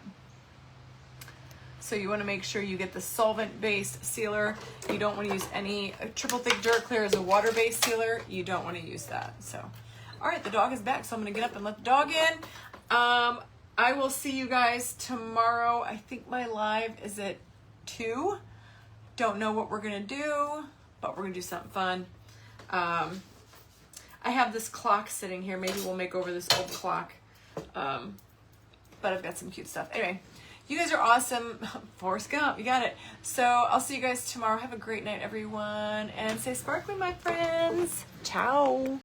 [SPEAKER 1] So you want to make sure you get the solvent based sealer. You don't want to use any triple thick dirt clear as a water based sealer. You don't want to use that. So, all right, the dog is back, so I'm going to get up and let the dog in. I will see you guys tomorrow. I think my live is at 2. Don't know what we're going to do, but we're going to do something fun. I have this clock sitting here. Maybe we'll make over this old clock. But I've got some cute stuff. Anyway, you guys are awesome. Forrest Gump, you got it. So I'll see you guys tomorrow. Have a great night, everyone. And stay sparkly, my friends. Ciao.